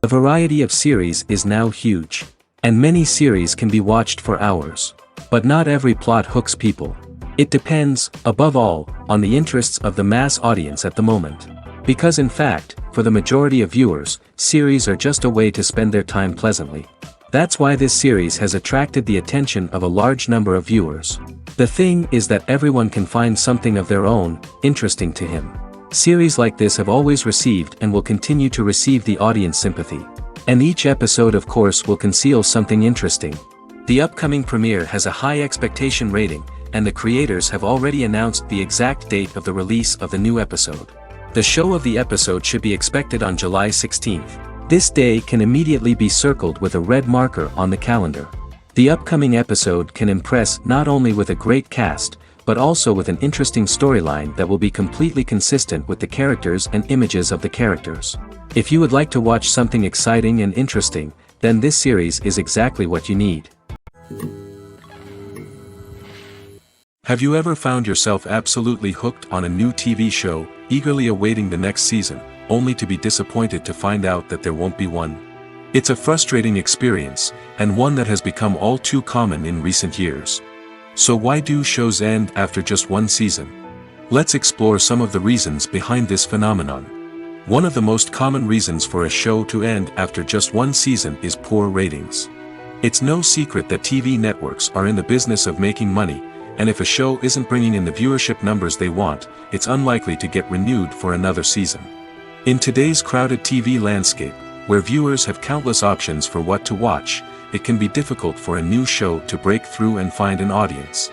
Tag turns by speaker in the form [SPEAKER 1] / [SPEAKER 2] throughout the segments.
[SPEAKER 1] The variety of series is now huge. And many series can be watched for hours. But not every plot hooks people. It depends, above all, on the interests of the mass audience at the moment. Because in fact, for the majority of viewers, series are just a way to spend their time pleasantly. That's why this series has attracted the attention of a large number of viewers. The thing is that everyone can find something of their own, interesting to him. Series like this have always received and will continue to receive the audience sympathy. And each episode of course will conceal something interesting. The upcoming premiere has a high expectation rating, and the creators have already announced the exact date of the release of the new episode. The show of the episode should be expected on July 16th. This day can immediately be circled with a red marker on the calendar. The upcoming episode can impress not only with a great cast, but also with an interesting storyline that will be completely consistent with the characters and images of the characters. If you would like to watch something exciting and interesting, then this series is exactly what you need. Have you ever found yourself absolutely hooked on a new TV show, eagerly awaiting the next season, only to be disappointed to find out that there won't be one? It's a frustrating experience, and one that has become all too common in recent years. So why do shows end after just one season? Let's explore some of the reasons behind this phenomenon. One of the most common reasons for a show to end after just one season is poor ratings. It's no secret that TV networks are in the business of making money, and if a show isn't bringing in the viewership numbers they want, it's unlikely to get renewed for another season. In today's crowded TV landscape, where viewers have countless options for what to watch, it can be difficult for a new show to break through and find an audience.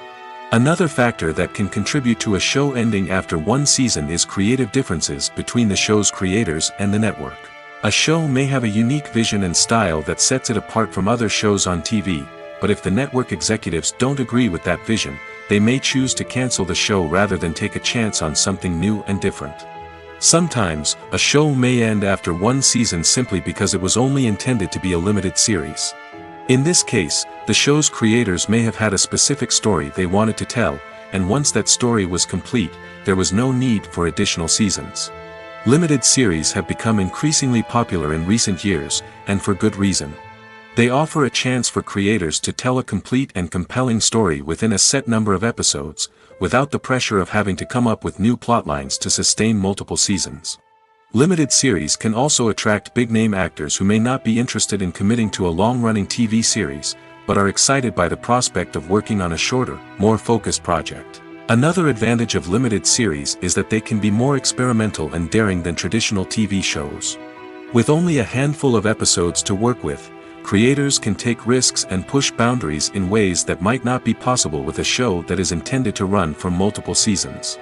[SPEAKER 1] Another factor that can contribute to a show ending after one season is creative differences between the show's creators and the network. A show may have a unique vision and style that sets it apart from other shows on TV, but if the network executives don't agree with that vision, they may choose to cancel the show rather than take a chance on something new and different. Sometimes, a show may end after one season simply because it was only intended to be a limited series. In this case, the show's creators may have had a specific story they wanted to tell, and once that story was complete, there was no need for additional seasons. Limited series have become increasingly popular in recent years, and for good reason. They offer a chance for creators to tell a complete and compelling story within a set number of episodes, without the pressure of having to come up with new plotlines to sustain multiple seasons. Limited series can also attract big-name actors who may not be interested in committing to a long-running TV series, but are excited by the prospect of working on a shorter, more focused project. Another advantage of limited series is that they can be more experimental and daring than traditional TV shows. With only a handful of episodes to work with, creators can take risks and push boundaries in ways that might not be possible with a show that is intended to run for multiple seasons.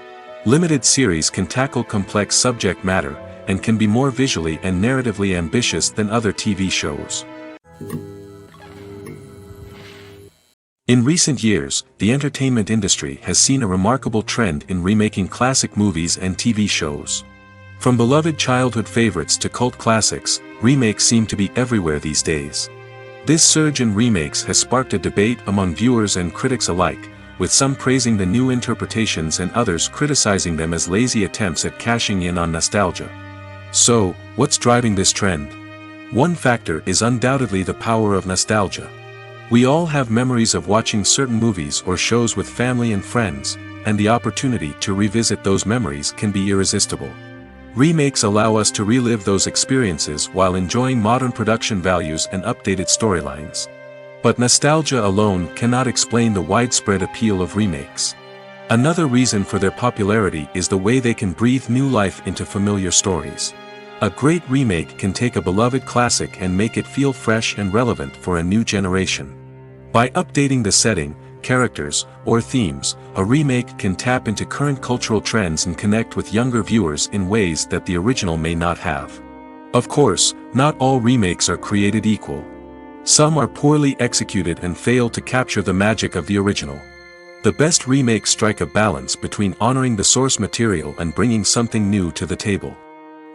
[SPEAKER 1] Limited series can tackle complex subject matter, and can be more visually and narratively ambitious than other TV shows. In recent years, the entertainment industry has seen a remarkable trend in remaking classic movies and TV shows. From beloved childhood favorites to cult classics, remakes seem to be everywhere these days. This surge in remakes has sparked a debate among viewers and critics alike, with some praising the new interpretations and others criticizing them as lazy attempts at cashing in on nostalgia. So, what's driving this trend? One factor is undoubtedly the power of nostalgia. We all have memories of watching certain movies or shows with family and friends, and the opportunity to revisit those memories can be irresistible. Remakes allow us to relive those experiences while enjoying modern production values and updated storylines. But nostalgia alone cannot explain the widespread appeal of remakes. Another reason for their popularity is the way they can breathe new life into familiar stories. A great remake can take a beloved classic and make it feel fresh and relevant for a new generation. By updating the setting, characters, or themes, a remake can tap into current cultural trends and connect with younger viewers in ways that the original may not have. Of course, not all remakes are created equal. Some are poorly executed and fail to capture the magic of the original. The best remakes strike a balance between honoring the source material and bringing something new to the table.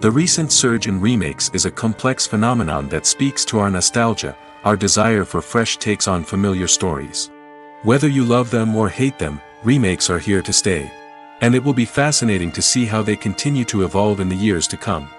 [SPEAKER 1] The recent surge in remakes is a complex phenomenon that speaks to our nostalgia, our desire for fresh takes on familiar stories. Whether you love them or hate them, remakes are here to stay. And it will be fascinating to see how they continue to evolve in the years to come.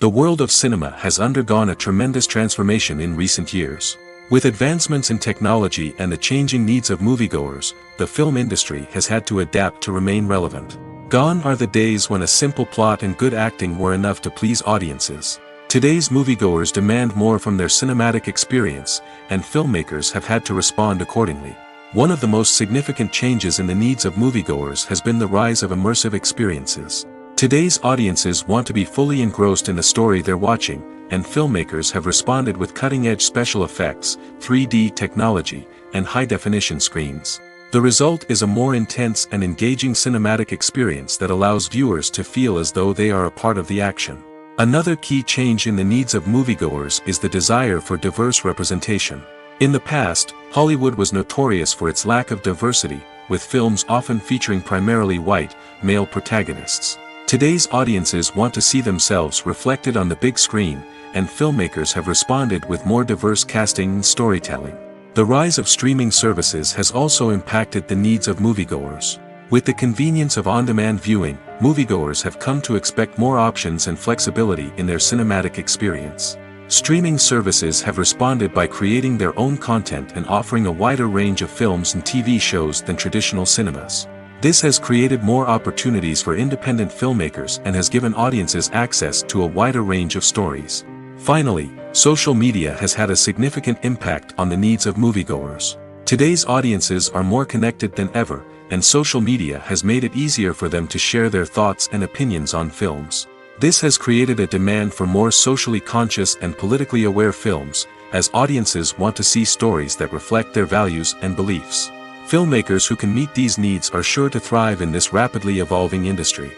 [SPEAKER 1] The world of cinema has undergone a tremendous transformation in recent years. With advancements in technology and the changing needs of moviegoers, the film industry has had to adapt to remain relevant. Gone are the days when a simple plot and good acting were enough to please audiences. Today's moviegoers demand more from their cinematic experience, and filmmakers have had to respond accordingly. One of the most significant changes in the needs of moviegoers has been the rise of immersive experiences. Today's audiences want to be fully engrossed in the story they're watching, and filmmakers have responded with cutting-edge special effects, 3D technology, and high-definition screens. The result is a more intense and engaging cinematic experience that allows viewers to feel as though they are a part of the action. Another key change in the needs of moviegoers is the desire for diverse representation. In the past, Hollywood was notorious for its lack of diversity, with films often featuring primarily white, male protagonists. Today's audiences want to see themselves reflected on the big screen, and filmmakers have responded with more diverse casting and storytelling. The rise of streaming services has also impacted the needs of moviegoers. With the convenience of on-demand viewing, moviegoers have come to expect more options and flexibility in their cinematic experience. Streaming services have responded by creating their own content and offering a wider range of films and TV shows than traditional cinemas. This has created more opportunities for independent filmmakers and has given audiences access to a wider range of stories. Finally, social media has had a significant impact on the needs of moviegoers. Today's audiences are more connected than ever, and social media has made it easier for them to share their thoughts and opinions on films. This has created a demand for more socially conscious and politically aware films, as audiences want to see stories that reflect their values and beliefs. Filmmakers who can meet these needs are sure to thrive in this rapidly evolving industry.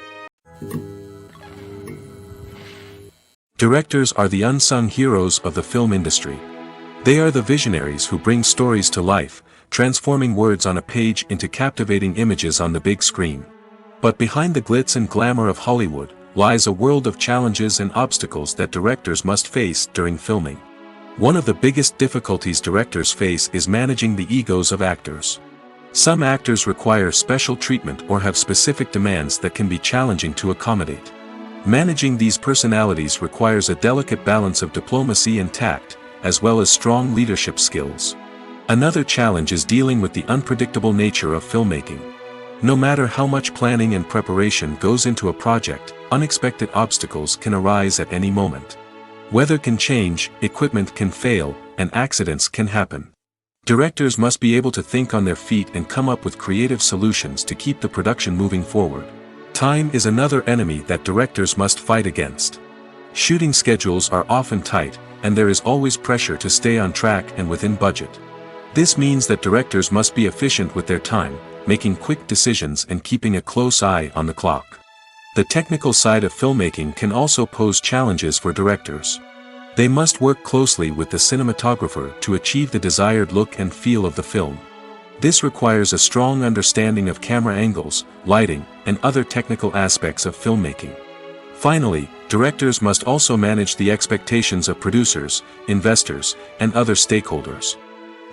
[SPEAKER 1] Directors are the unsung heroes of the film industry. They are the visionaries who bring stories to life, transforming words on a page into captivating images on the big screen. But behind the glitz and glamour of Hollywood lies a world of challenges and obstacles that directors must face during filming. One of the biggest difficulties directors face is managing the egos of actors. Some actors require special treatment or have specific demands that can be challenging to accommodate. Managing these personalities requires a delicate balance of diplomacy and tact, as well as strong leadership skills. Another challenge is dealing with the unpredictable nature of filmmaking. No matter how much planning and preparation goes into a project, unexpected obstacles can arise at any moment. Weather can change, equipment can fail, and accidents can happen. Directors must be able to think on their feet and come up with creative solutions to keep the production moving forward. Time is another enemy that directors must fight against. Shooting schedules are often tight, and there is always pressure to stay on track and within budget. This means that directors must be efficient with their time, making quick decisions and keeping a close eye on the clock. The technical side of filmmaking can also pose challenges for directors. They must work closely with the cinematographer to achieve the desired look and feel of the film. This requires a strong understanding of camera angles, lighting, and other technical aspects of filmmaking. Finally, directors must also manage the expectations of producers, investors, and other stakeholders.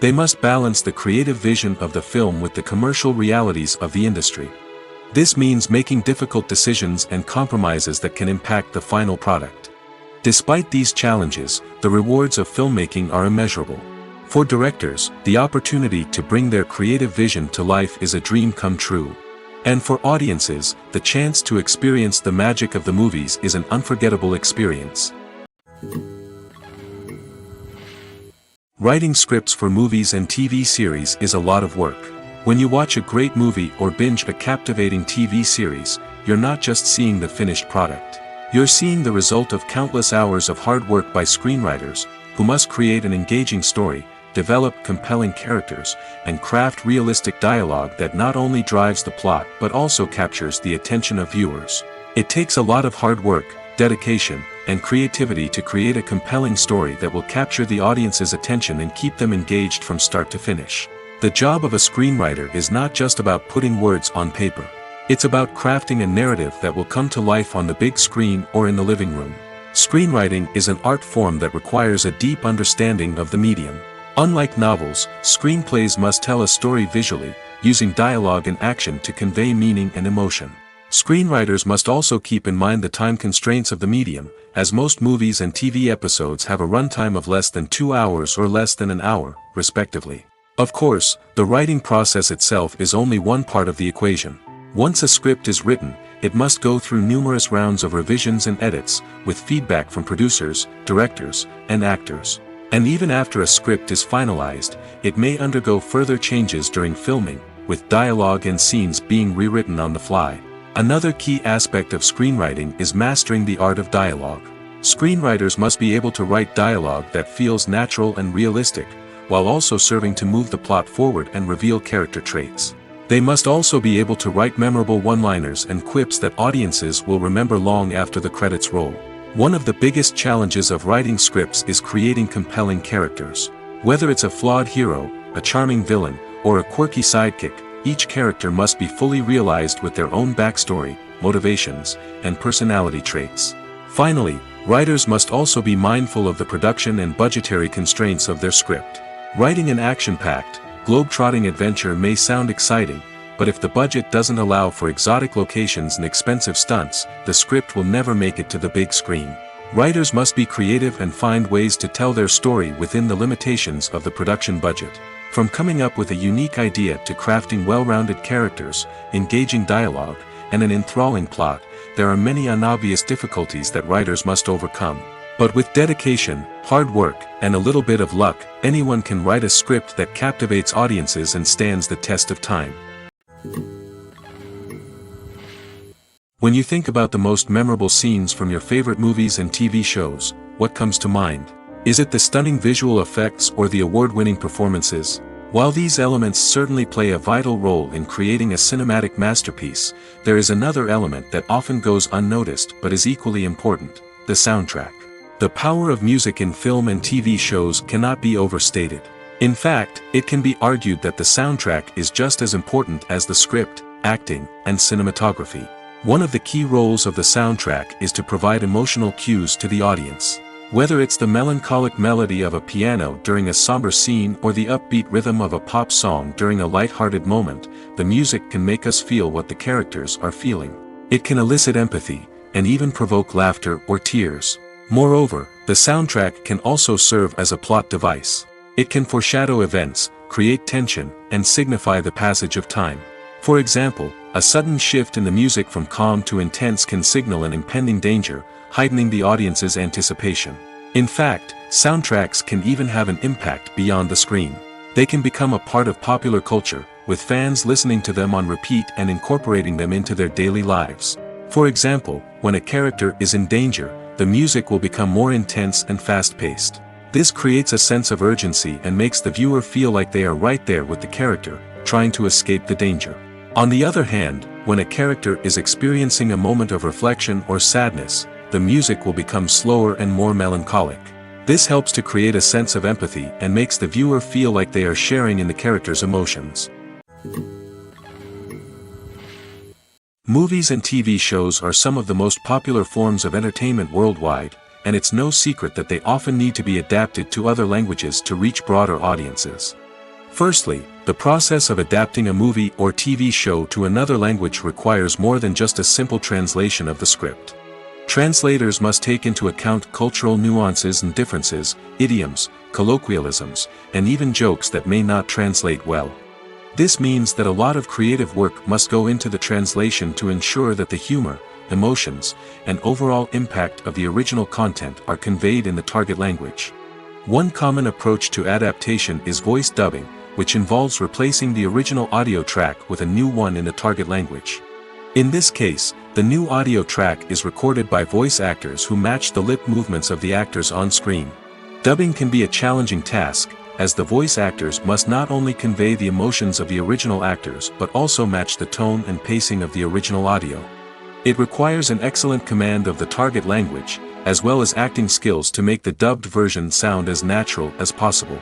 [SPEAKER 1] They must balance the creative vision of the film with the commercial realities of the industry. This means making difficult decisions and compromises that can impact the final product. Despite these challenges, the rewards of filmmaking are immeasurable. For directors, the opportunity to bring their creative vision to life is a dream come true. And for audiences, the chance to experience the magic of the movies is an unforgettable experience. Writing scripts for movies and TV series is a lot of work. When you watch a great movie or binge a captivating TV series, you're not just seeing the finished product. You're seeing the result of countless hours of hard work by screenwriters, who must create an engaging story, develop compelling characters, and craft realistic dialogue that not only drives the plot but also captures the attention of viewers. It takes a lot of hard work, dedication, and creativity to create a compelling story that will capture the audience's attention and keep them engaged from start to finish. The job of a screenwriter is not just about putting words on paper. It's about crafting a narrative that will come to life on the big screen or in the living room. Screenwriting is an art form that requires a deep understanding of the medium. Unlike novels, screenplays must tell a story visually, using dialogue and action to convey meaning and emotion. Screenwriters must also keep in mind the time constraints of the medium, as most movies and TV episodes have a runtime of less than 2 hours or less than an hour, respectively. Of course, the writing process itself is only one part of the equation. Once a script is written, it must go through numerous rounds of revisions and edits, with feedback from producers, directors, and actors. And even after a script is finalized, it may undergo further changes during filming, with dialogue and scenes being rewritten on the fly. Another key aspect of screenwriting is mastering the art of dialogue. Screenwriters must be able to write dialogue that feels natural and realistic, while also serving to move the plot forward and reveal character traits. They must also be able to write memorable one-liners and quips that audiences will remember long after the credits roll. One of the biggest challenges of writing scripts is creating compelling characters. Whether it's a flawed hero, a charming villain, or a quirky sidekick, each character must be fully realized with their own backstory, motivations, and personality traits. Finally, writers must also be mindful of the production and budgetary constraints of their script. Writing an action-packed, globe-trotting adventure may sound exciting, but if the budget doesn't allow for exotic locations and expensive stunts, the script will never make it to the big screen. Writers must be creative and find ways to tell their story within the limitations of the production budget. From coming up with a unique idea to crafting well-rounded characters, engaging dialogue, and an enthralling plot, there are many unobvious difficulties that writers must overcome. But with dedication, hard work, and a little bit of luck, anyone can write a script that captivates audiences and stands the test of time. When you think about the most memorable scenes from your favorite movies and TV shows, what comes to mind? Is it the stunning visual effects or the award-winning performances? While these elements certainly play a vital role in creating a cinematic masterpiece, there is another element that often goes unnoticed but is equally important: the soundtrack. The power of music in film and TV shows cannot be overstated. In fact, it can be argued that the soundtrack is just as important as the script, acting, and cinematography. One of the key roles of the soundtrack is to provide emotional cues to the audience. Whether it's the melancholic melody of a piano during a somber scene or the upbeat rhythm of a pop song during a light-hearted moment, the music can make us feel what the characters are feeling. It can elicit empathy, and even provoke laughter or tears. Moreover, the soundtrack can also serve as a plot device. It can foreshadow events, create tension, and signify the passage of time. For example, a sudden shift in the music from calm to intense can signal an impending danger, heightening the audience's anticipation. In fact, soundtracks can even have an impact beyond the screen. They can become a part of popular culture, with fans listening to them on repeat and incorporating them into their daily lives. For example, when a character is in danger, the music will become more intense and fast-paced. This creates a sense of urgency and makes the viewer feel like they are right there with the character, trying to escape the danger. On the other hand, when a character is experiencing a moment of reflection or sadness, the music will become slower and more melancholic. This helps to create a sense of empathy and makes the viewer feel like they are sharing in the character's emotions. Movies and TV shows are some of the most popular forms of entertainment worldwide, and it's no secret that they often need to be adapted to other languages to reach broader audiences. Firstly, the process of adapting a movie or TV show to another language requires more than just a simple translation of the script. Translators must take into account cultural nuances and differences, idioms, colloquialisms, and even jokes that may not translate well. This means that a lot of creative work must go into the translation to ensure that the humor, emotions, and overall impact of the original content are conveyed in the target language. One common approach to adaptation is voice dubbing, which involves replacing the original audio track with a new one in the target language. In this case, the new audio track is recorded by voice actors who match the lip movements of the actors on screen. Dubbing can be a challenging task, as the voice actors must not only convey the emotions of the original actors but also match the tone and pacing of the original audio. It requires an excellent command of the target language, as well as acting skills to make the dubbed version sound as natural as possible.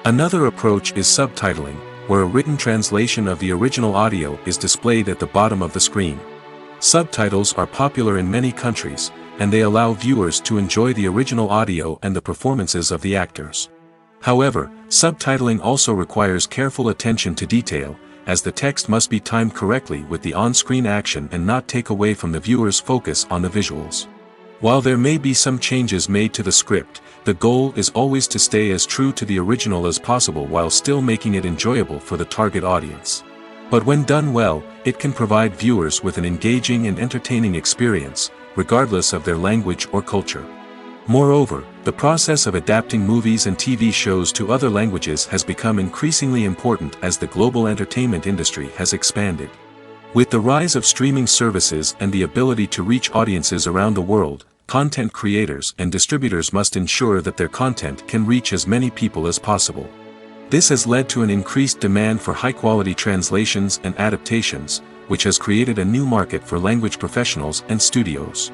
[SPEAKER 1] Another approach is subtitling, where a written translation of the original audio is displayed at the bottom of the screen. Subtitles are popular in many countries, and they allow viewers to enjoy the original audio and the performances of the actors. However, subtitling also requires careful attention to detail, as the text must be timed correctly with the on-screen action and not take away from the viewer's focus on the visuals. While there may be some changes made to the script, the goal is always to stay as true to the original as possible while still making it enjoyable for the target audience. But when done well, it can provide viewers with an engaging and entertaining experience, regardless of their language or culture. Moreover, the process of adapting movies and TV shows to other languages has become increasingly important as the global entertainment industry has expanded. With the rise of streaming services and the ability to reach audiences around the world, content creators and distributors must ensure that their content can reach as many people as possible. This has led to an increased demand for high-quality translations and adaptations, which has created a new market for language professionals and studios.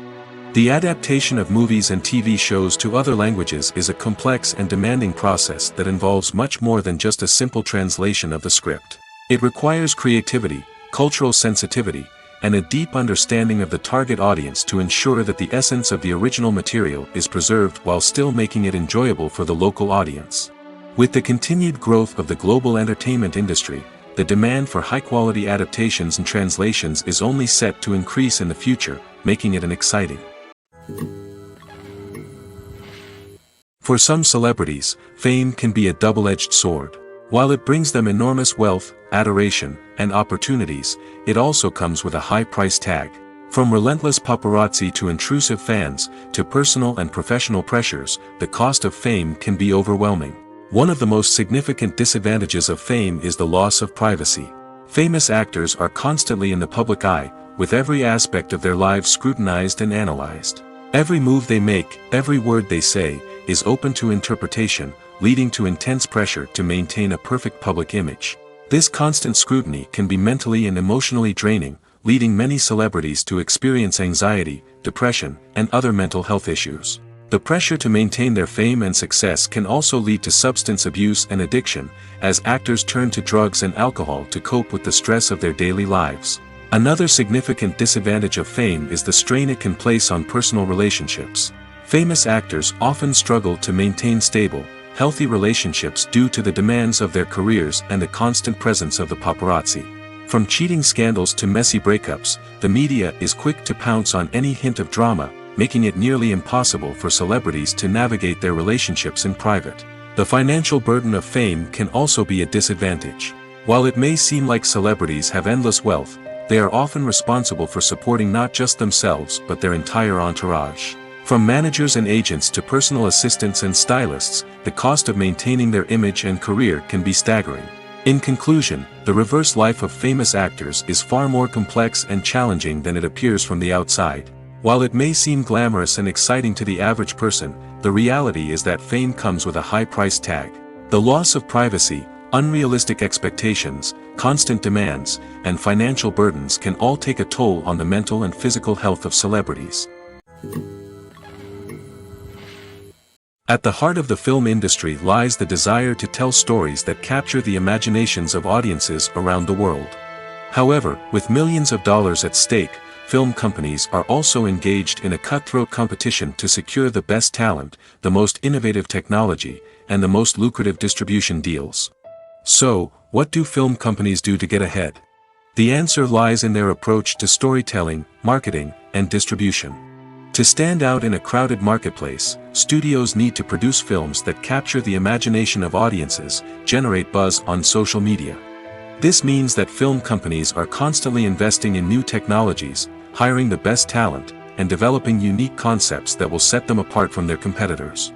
[SPEAKER 1] The adaptation of movies and TV shows to other languages is a complex and demanding process that involves much more than just a simple translation of the script. It requires creativity, cultural sensitivity, and a deep understanding of the target audience to ensure that the essence of the original material is preserved while still making it enjoyable for the local audience. With the continued growth of the global entertainment industry, the demand for high-quality adaptations and translations is only set to increase in the future, making it an exciting. For some celebrities, fame can be a double-edged sword. While it brings them enormous wealth, adoration, and opportunities, it also comes with a high price tag. From relentless paparazzi to intrusive fans, to personal and professional pressures, the cost of fame can be overwhelming. One of the most significant disadvantages of fame is the loss of privacy. Famous actors are constantly in the public eye, with every aspect of their lives scrutinized and analyzed. Every move they make, every word they say, is open to interpretation, leading to intense pressure to maintain a perfect public image. This constant scrutiny can be mentally and emotionally draining, leading many celebrities to experience anxiety, depression, and other mental health issues. The pressure to maintain their fame and success can also lead to substance abuse and addiction, as actors turn to drugs and alcohol to cope with the stress of their daily lives. Another significant disadvantage of fame is the strain it can place on personal relationships. Famous actors often struggle to maintain stable, healthy relationships due to the demands of their careers and the constant presence of the paparazzi. From cheating scandals to messy breakups, the media is quick to pounce on any hint of drama, making it nearly impossible for celebrities to navigate their relationships in private. The financial burden of fame can also be a disadvantage. While it may seem like celebrities have endless wealth, they are often responsible for supporting not just themselves but their entire entourage. From managers and agents to personal assistants and stylists, the cost of maintaining their image and career can be staggering. In conclusion, the reverse life of famous actors is far more complex and challenging than it appears from the outside. While it may seem glamorous and exciting to the average person, the reality is that fame comes with a high price tag. The loss of privacy, unrealistic expectations, constant demands, and financial burdens can all take a toll on the mental and physical health of celebrities. At the heart of the film industry lies the desire to tell stories that capture the imaginations of audiences around the world. However, with millions of dollars at stake, film companies are also engaged in a cutthroat competition to secure the best talent, the most innovative technology, and the most lucrative distribution deals. So, what do film companies do to get ahead? The answer lies in their approach to storytelling, marketing, and distribution. To stand out in a crowded marketplace, studios need to produce films that capture the imagination of audiences, generate buzz on social media. This means that film companies are constantly investing in new technologies, hiring the best talent, and developing unique concepts that will set them apart from their competitors.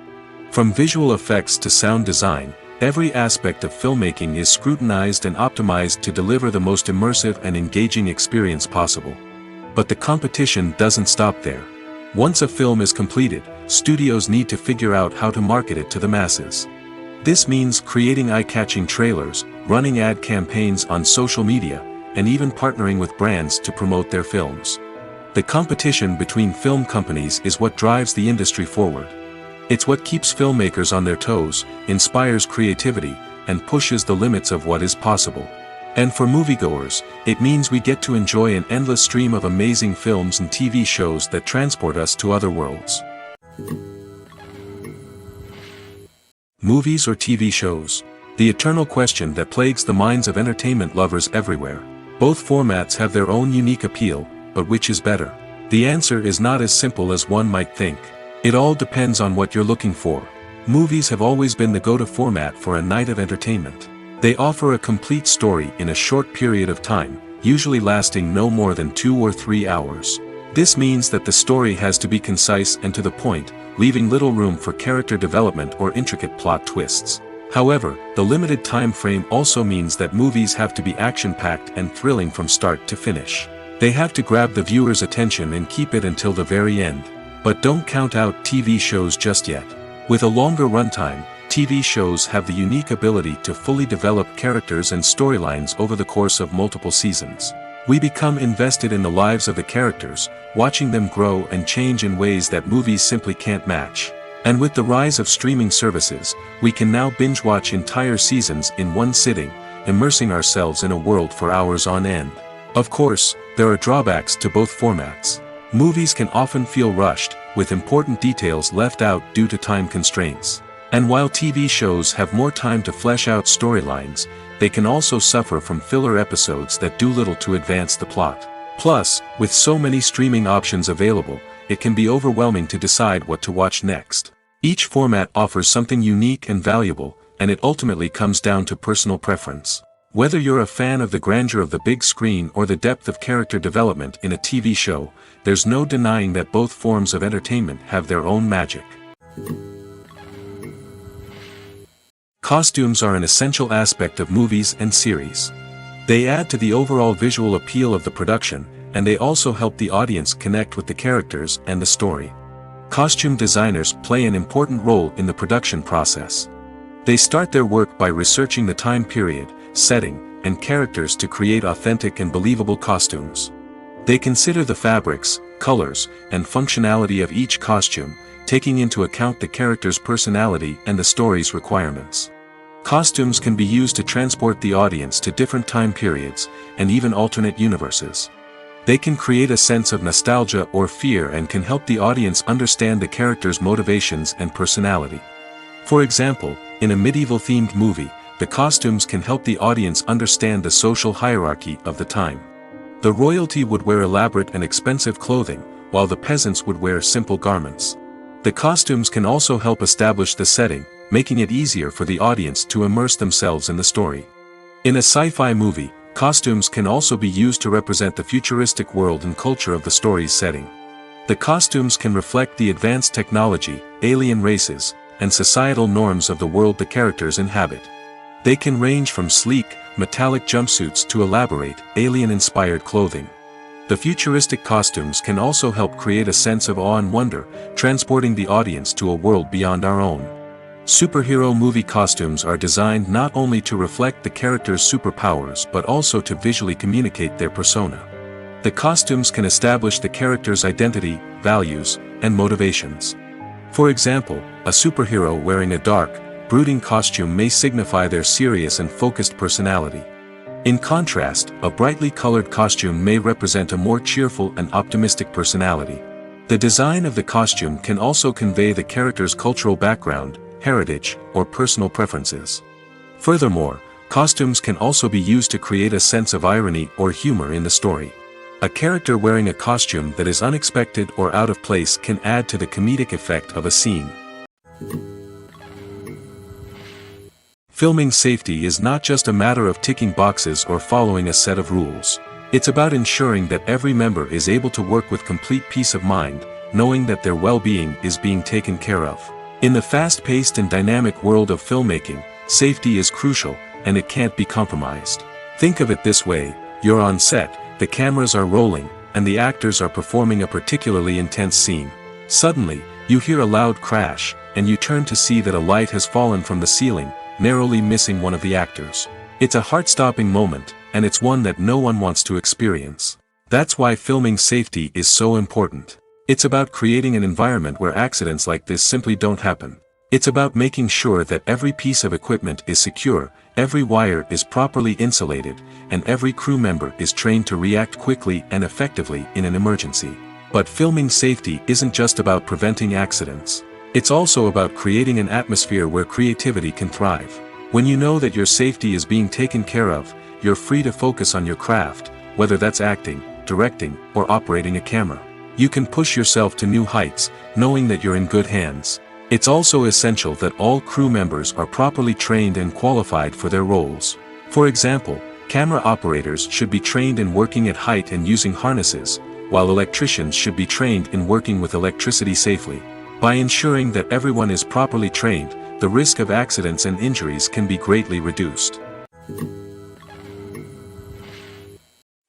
[SPEAKER 1] From visual effects to sound design, every aspect of filmmaking is scrutinized and optimized to deliver the most immersive and engaging experience possible. But the competition doesn't stop there. Once a film is completed, studios need to figure out how to market it to the masses. This means creating eye-catching trailers, running ad campaigns on social media, and even partnering with brands to promote their films. The competition between film companies is what drives the industry forward. It's what keeps filmmakers on their toes, inspires creativity, and pushes the limits of what is possible. And for moviegoers, it means we get to enjoy an endless stream of amazing films and TV shows that transport us to other worlds. Movies or TV shows? the eternal question that plagues the minds of entertainment lovers everywhere. Both formats have their own unique appeal, but which is better? The answer is not as simple as one might think. It all depends on what you're looking for. Movies have always been the go-to format for a night of entertainment. They offer a complete story in a short period of time, usually lasting no more than 2 or 3 hours. This means that the story has to be concise and to the point, leaving little room for character development or intricate plot twists. However, the limited time frame also means that movies have to be action-packed and thrilling from start to finish. They have to grab the viewer's attention and keep it until the very end. But don't count out TV shows just yet. With a longer runtime, TV shows have the unique ability to fully develop characters and storylines over the course of multiple seasons. We become invested in the lives of the characters, watching them grow and change in ways that movies simply can't match. And with the rise of streaming services, we can now binge-watch entire seasons in one sitting, immersing ourselves in a world for hours on end. Of course, there are drawbacks to both formats. Movies can often feel rushed, with important details left out due to time constraints. And while TV shows have more time to flesh out storylines, they can also suffer from filler episodes that do little to advance the plot. Plus, with so many streaming options available, it can be overwhelming to decide what to watch next. Each format offers something unique and valuable, and it ultimately comes down to personal preference. Whether you're a fan of the grandeur of the big screen or the depth of character development in a TV show, there's no denying that both forms of entertainment have their own magic. Costumes are an essential aspect of movies and series. They add to the overall visual appeal of the production, and they also help the audience connect with the characters and the story. Costume designers play an important role in the production process. They start their work by researching the time period, setting, and characters to create authentic and believable costumes. They consider the fabrics, colors, and functionality of each costume, taking into account the character's personality and the story's requirements. Costumes can be used to transport the audience to different time periods, and even alternate universes. They can create a sense of nostalgia or fear and can help the audience understand the character's motivations and personality. For example, in a medieval-themed movie, the costumes can help the audience understand the social hierarchy of the time. The royalty would wear elaborate and expensive clothing, while the peasants would wear simple garments. The costumes can also help establish the setting, making it easier for the audience to immerse themselves in the story. In a sci-fi movie, costumes can also be used to represent the futuristic world and culture of the story's setting. The costumes can reflect the advanced technology, alien races, and societal norms of the world the characters inhabit. They can range from sleek, metallic jumpsuits to elaborate, alien-inspired clothing. The futuristic costumes can also help create a sense of awe and wonder, transporting the audience to a world beyond our own. Superhero movie costumes are designed not only to reflect the character's superpowers but also to visually communicate their persona. The costumes can establish the character's identity, values, and motivations. For example, a superhero wearing a dark, brooding costume may signify their serious and focused personality. In contrast, a brightly colored costume may represent a more cheerful and optimistic personality. The design of the costume can also convey the character's cultural background, heritage, or personal preferences. Furthermore, costumes can also be used to create a sense of irony or humor in the story. A character wearing a costume that is unexpected or out of place can add to the comedic effect of a scene. Filming safety is not just a matter of ticking boxes or following a set of rules. It's about ensuring that every member is able to work with complete peace of mind, knowing that their well-being is being taken care of. In the fast-paced and dynamic world of filmmaking, safety is crucial, and it can't be compromised. Think of it this way: you're on set, the cameras are rolling, and the actors are performing a particularly intense scene. Suddenly, you hear a loud crash, and you turn to see that a light has fallen from the ceiling, narrowly missing one of the actors. It's a heart-stopping moment, and it's one that no one wants to experience. That's why filming safety is so important. It's about creating an environment where accidents like this simply don't happen. It's about making sure that every piece of equipment is secure, every wire is properly insulated, and every crew member is trained to react quickly and effectively in an emergency. But filming safety isn't just about preventing accidents. It's also about creating an atmosphere where creativity can thrive. When you know that your safety is being taken care of, you're free to focus on your craft, whether that's acting, directing, or operating a camera. You can push yourself to new heights, knowing that you're in good hands. It's also essential that all crew members are properly trained and qualified for their roles. For example, camera operators should be trained in working at height and using harnesses, while electricians should be trained in working with electricity safely. By ensuring that everyone is properly trained, the risk of accidents and injuries can be greatly reduced.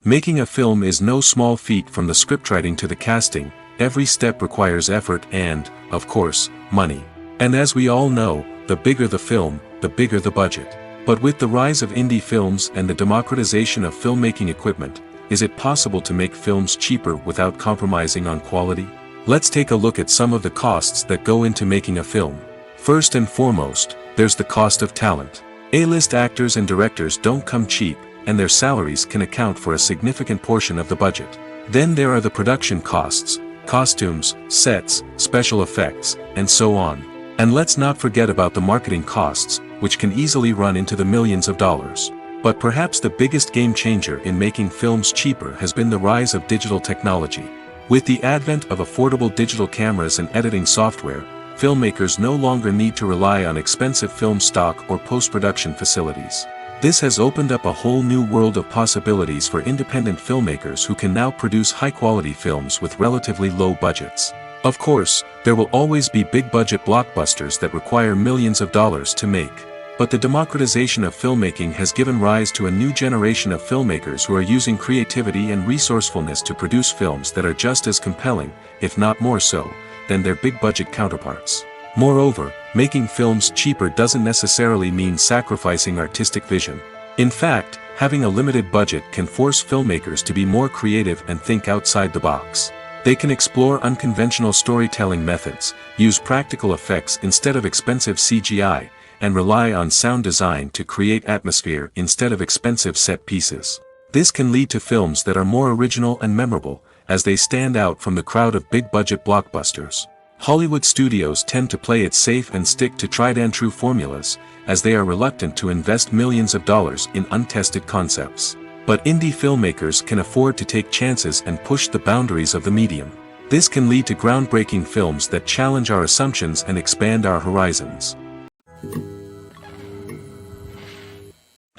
[SPEAKER 1] Making a film is no small feat. From the scriptwriting to the casting, every step requires effort and, of course, money. And as we all know, the bigger the film, the bigger the budget. But with the rise of indie films and the democratization of filmmaking equipment, is it possible to make films cheaper without compromising on quality? Let's take a look at some of the costs that go into making a film. First and foremost, there's the cost of talent. A-list actors and directors don't come cheap, and their salaries can account for a significant portion of the budget. Then there are the production costs, costumes, sets, special effects, and so on. And let's not forget about the marketing costs, which can easily run into the millions of dollars. But perhaps the biggest game changer in making films cheaper has been the rise of digital technology. With the advent of affordable digital cameras and editing software, filmmakers no longer need to rely on expensive film stock or post-production facilities. This has opened up a whole new world of possibilities for independent filmmakers who can now produce high-quality films with relatively low budgets. Of course, there will always be big-budget blockbusters that require millions of dollars to make. But the democratization of filmmaking has given rise to a new generation of filmmakers who are using creativity and resourcefulness to produce films that are just as compelling, if not more so, than their big-budget counterparts. Moreover, making films cheaper doesn't necessarily mean sacrificing artistic vision. In fact, having a limited budget can force filmmakers to be more creative and think outside the box. They can explore unconventional storytelling methods, use practical effects instead of expensive CGI, and rely on sound design to create atmosphere instead of expensive set pieces. This can lead to films that are more original and memorable, as they stand out from the crowd of big-budget blockbusters. Hollywood studios tend to play it safe and stick to tried-and-true formulas, as they are reluctant to invest millions of dollars in untested concepts. But indie filmmakers can afford to take chances and push the boundaries of the medium. This can lead to groundbreaking films that challenge our assumptions and expand our horizons.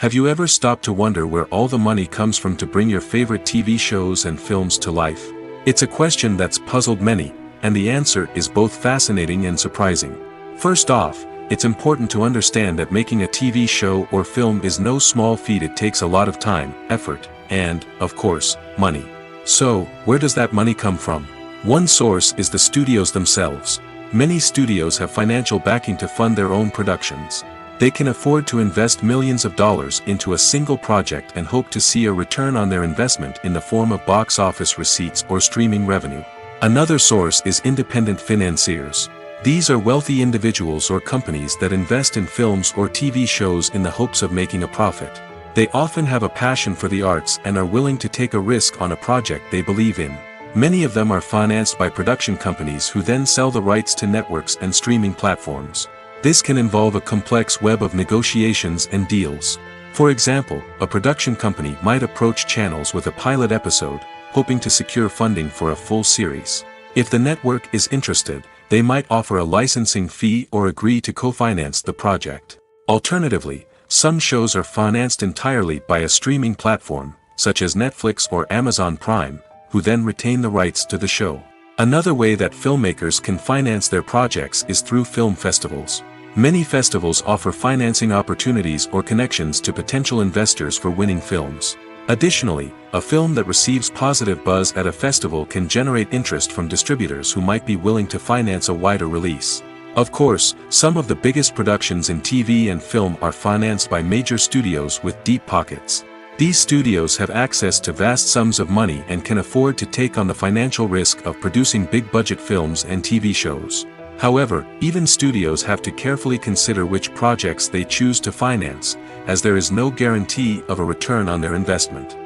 [SPEAKER 1] Have you ever stopped to wonder where all the money comes from to bring your favorite TV shows and films to life? It's a question that's puzzled many, and the answer is both fascinating and surprising. First off, it's important to understand that making a TV show or film is no small feat. It takes a lot of time, effort, and, of course, money. So, where does that money come from? One source is the studios themselves. Many studios have financial backing to fund their own productions. They can afford to invest millions of dollars into a single project and hope to see a return on their investment in the form of box office receipts or streaming revenue. Another source is independent financiers. These are wealthy individuals or companies that invest in films or TV shows in the hopes of making a profit. They often have a passion for the arts and are willing to take a risk on a project they believe in. Many of them are financed by production companies who then sell the rights to networks and streaming platforms. This can involve a complex web of negotiations and deals. For example, a production company might approach channels with a pilot episode, hoping to secure funding for a full series. If the network is interested, they might offer a licensing fee or agree to co-finance the project. Alternatively, some shows are financed entirely by a streaming platform, such as Netflix or Amazon Prime, who then retain the rights to the show. Another way that filmmakers can finance their projects is through film festivals. Many festivals offer financing opportunities or connections to potential investors for winning films. Additionally, a film that receives positive buzz at a festival can generate interest from distributors who might be willing to finance a wider release. Of course, some of the biggest productions in TV and film are financed by major studios with deep pockets. These studios have access to vast sums of money and can afford to take on the financial risk of producing big-budget films and TV shows. However, even studios have to carefully consider which projects they choose to finance, as there is no guarantee of a return on their investment.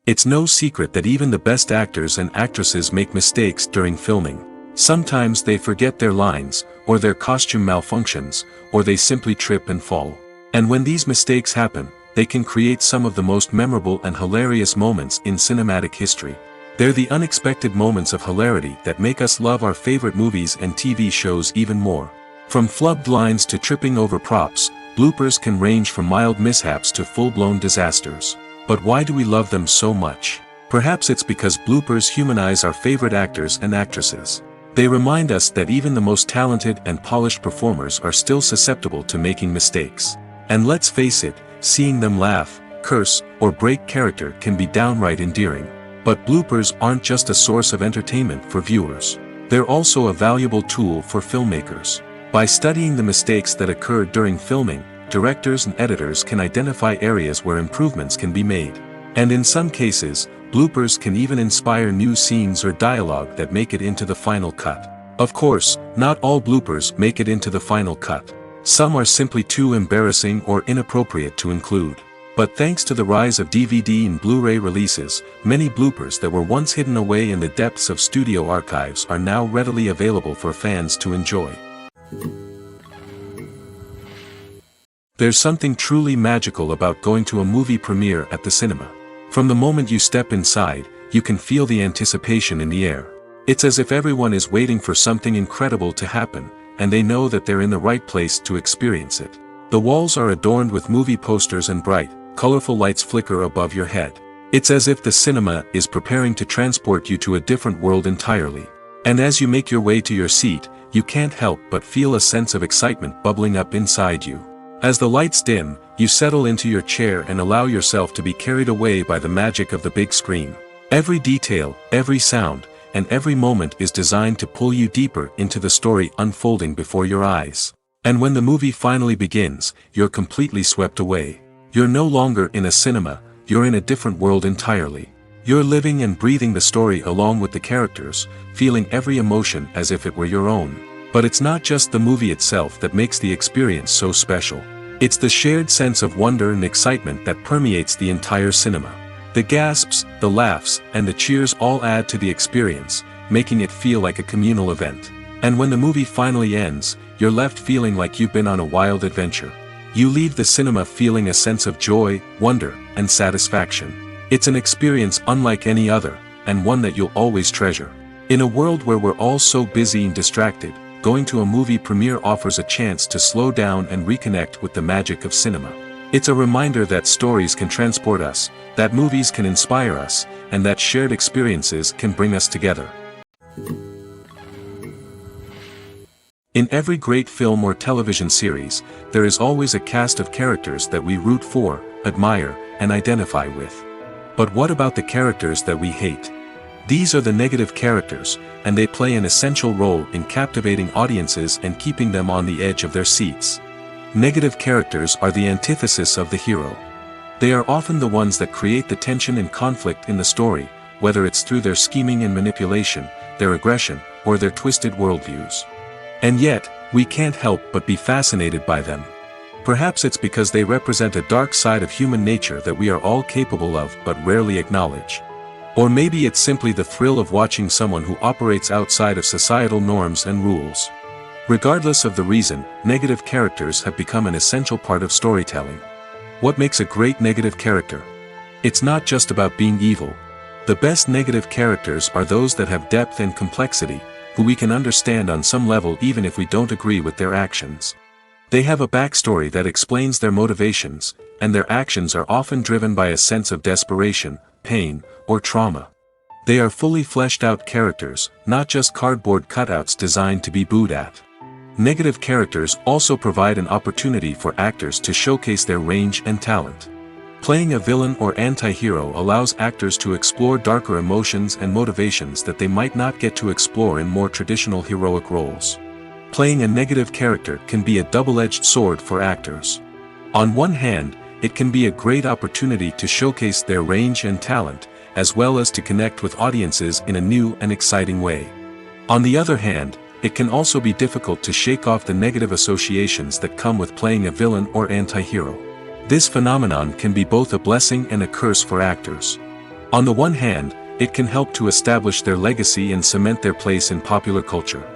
[SPEAKER 1] It's no secret that even the best actors and actresses make mistakes during filming. Sometimes they forget their lines, or their costume malfunctions, or they simply trip and fall. And when these mistakes happen, they can create some of the most memorable and hilarious moments in cinematic history. They're the unexpected moments of hilarity that make us love our favorite movies and TV shows even more. From flubbed lines to tripping over props, bloopers can range from mild mishaps to full-blown disasters. But why do we love them so much? Perhaps it's because bloopers humanize our favorite actors and actresses. They remind us that even the most talented and polished performers are still susceptible to making mistakes. And let's face it, seeing them laugh, curse, or break character can be downright endearing. But bloopers aren't just a source of entertainment for viewers. They're also a valuable tool for filmmakers. By studying the mistakes that occurred during filming, directors and editors can identify areas where improvements can be made. And in some cases, bloopers can even inspire new scenes or dialogue that make it into the final cut. Of course, not all bloopers make it into the final cut. Some are simply too embarrassing or inappropriate to include. But thanks to the rise of DVD and Blu-ray releases, many bloopers that were once hidden away in the depths of studio archives are now readily available for fans to enjoy. There's something truly magical about going to a movie premiere at the cinema. From the moment you step inside, you can feel the anticipation in the air. It's as if everyone is waiting for something incredible to happen, and they know that they're in the right place to experience it. The walls are adorned with movie posters and bright, colorful lights flicker above your head. It's as if the cinema is preparing to transport you to a different world entirely. And as you make your way to your seat, you can't help but feel a sense of excitement bubbling up inside you. As the lights dim, you settle into your chair and allow yourself to be carried away by the magic of the big screen. Every detail, every sound, and every moment is designed to pull you deeper into the story unfolding before your eyes. And when the movie finally begins, you're completely swept away. You're no longer in a cinema, you're in a different world entirely. You're living and breathing the story along with the characters, feeling every emotion as if it were your own. But it's not just the movie itself that makes the experience so special. It's the shared sense of wonder and excitement that permeates the entire cinema. The gasps, the laughs, and the cheers all add to the experience, making it feel like a communal event. And when the movie finally ends, you're left feeling like you've been on a wild adventure. You leave the cinema feeling a sense of joy, wonder, and satisfaction. It's an experience unlike any other, and one that you'll always treasure. In a world where we're all so busy and distracted, going to a movie premiere offers a chance to slow down and reconnect with the magic of cinema. It's a reminder that stories can transport us, that movies can inspire us, and that shared experiences can bring us together. In every great film or television series, there is always a cast of characters that we root for, admire, and identify with. But what about the characters that we hate? These are the negative characters, and they play an essential role in captivating audiences and keeping them on the edge of their seats. Negative characters are the antithesis of the hero. They are often the ones that create the tension and conflict in the story, whether it's through their scheming and manipulation, their aggression, or their twisted worldviews. And yet, we can't help but be fascinated by them. Perhaps it's because they represent a dark side of human nature that we are all capable of but rarely acknowledge. Or maybe it's simply the thrill of watching someone who operates outside of societal norms and rules. Regardless of the reason, negative characters have become an essential part of storytelling. What makes a great negative character? It's not just about being evil. The best negative characters are those that have depth and complexity, who we can understand on some level even if we don't agree with their actions. They have a backstory that explains their motivations, and their actions are often driven by a sense of desperation, pain, or trauma. They are fully fleshed out characters, not just cardboard cutouts designed to be booed at. Negative characters also provide an opportunity for actors to showcase their range and talent. Playing a villain or anti-hero allows actors to explore darker emotions and motivations that they might not get to explore in more traditional heroic roles. Playing a negative character can be a double-edged sword for actors. On one hand, it can be a great opportunity to showcase their range and talent, as well as to connect with audiences in a new and exciting way. On the other hand, it can also be difficult to shake off the negative associations that come with playing a villain or anti-hero. This phenomenon can be both a blessing and a curse for actors. On the one hand, it can help to establish their legacy and cement their place in popular culture.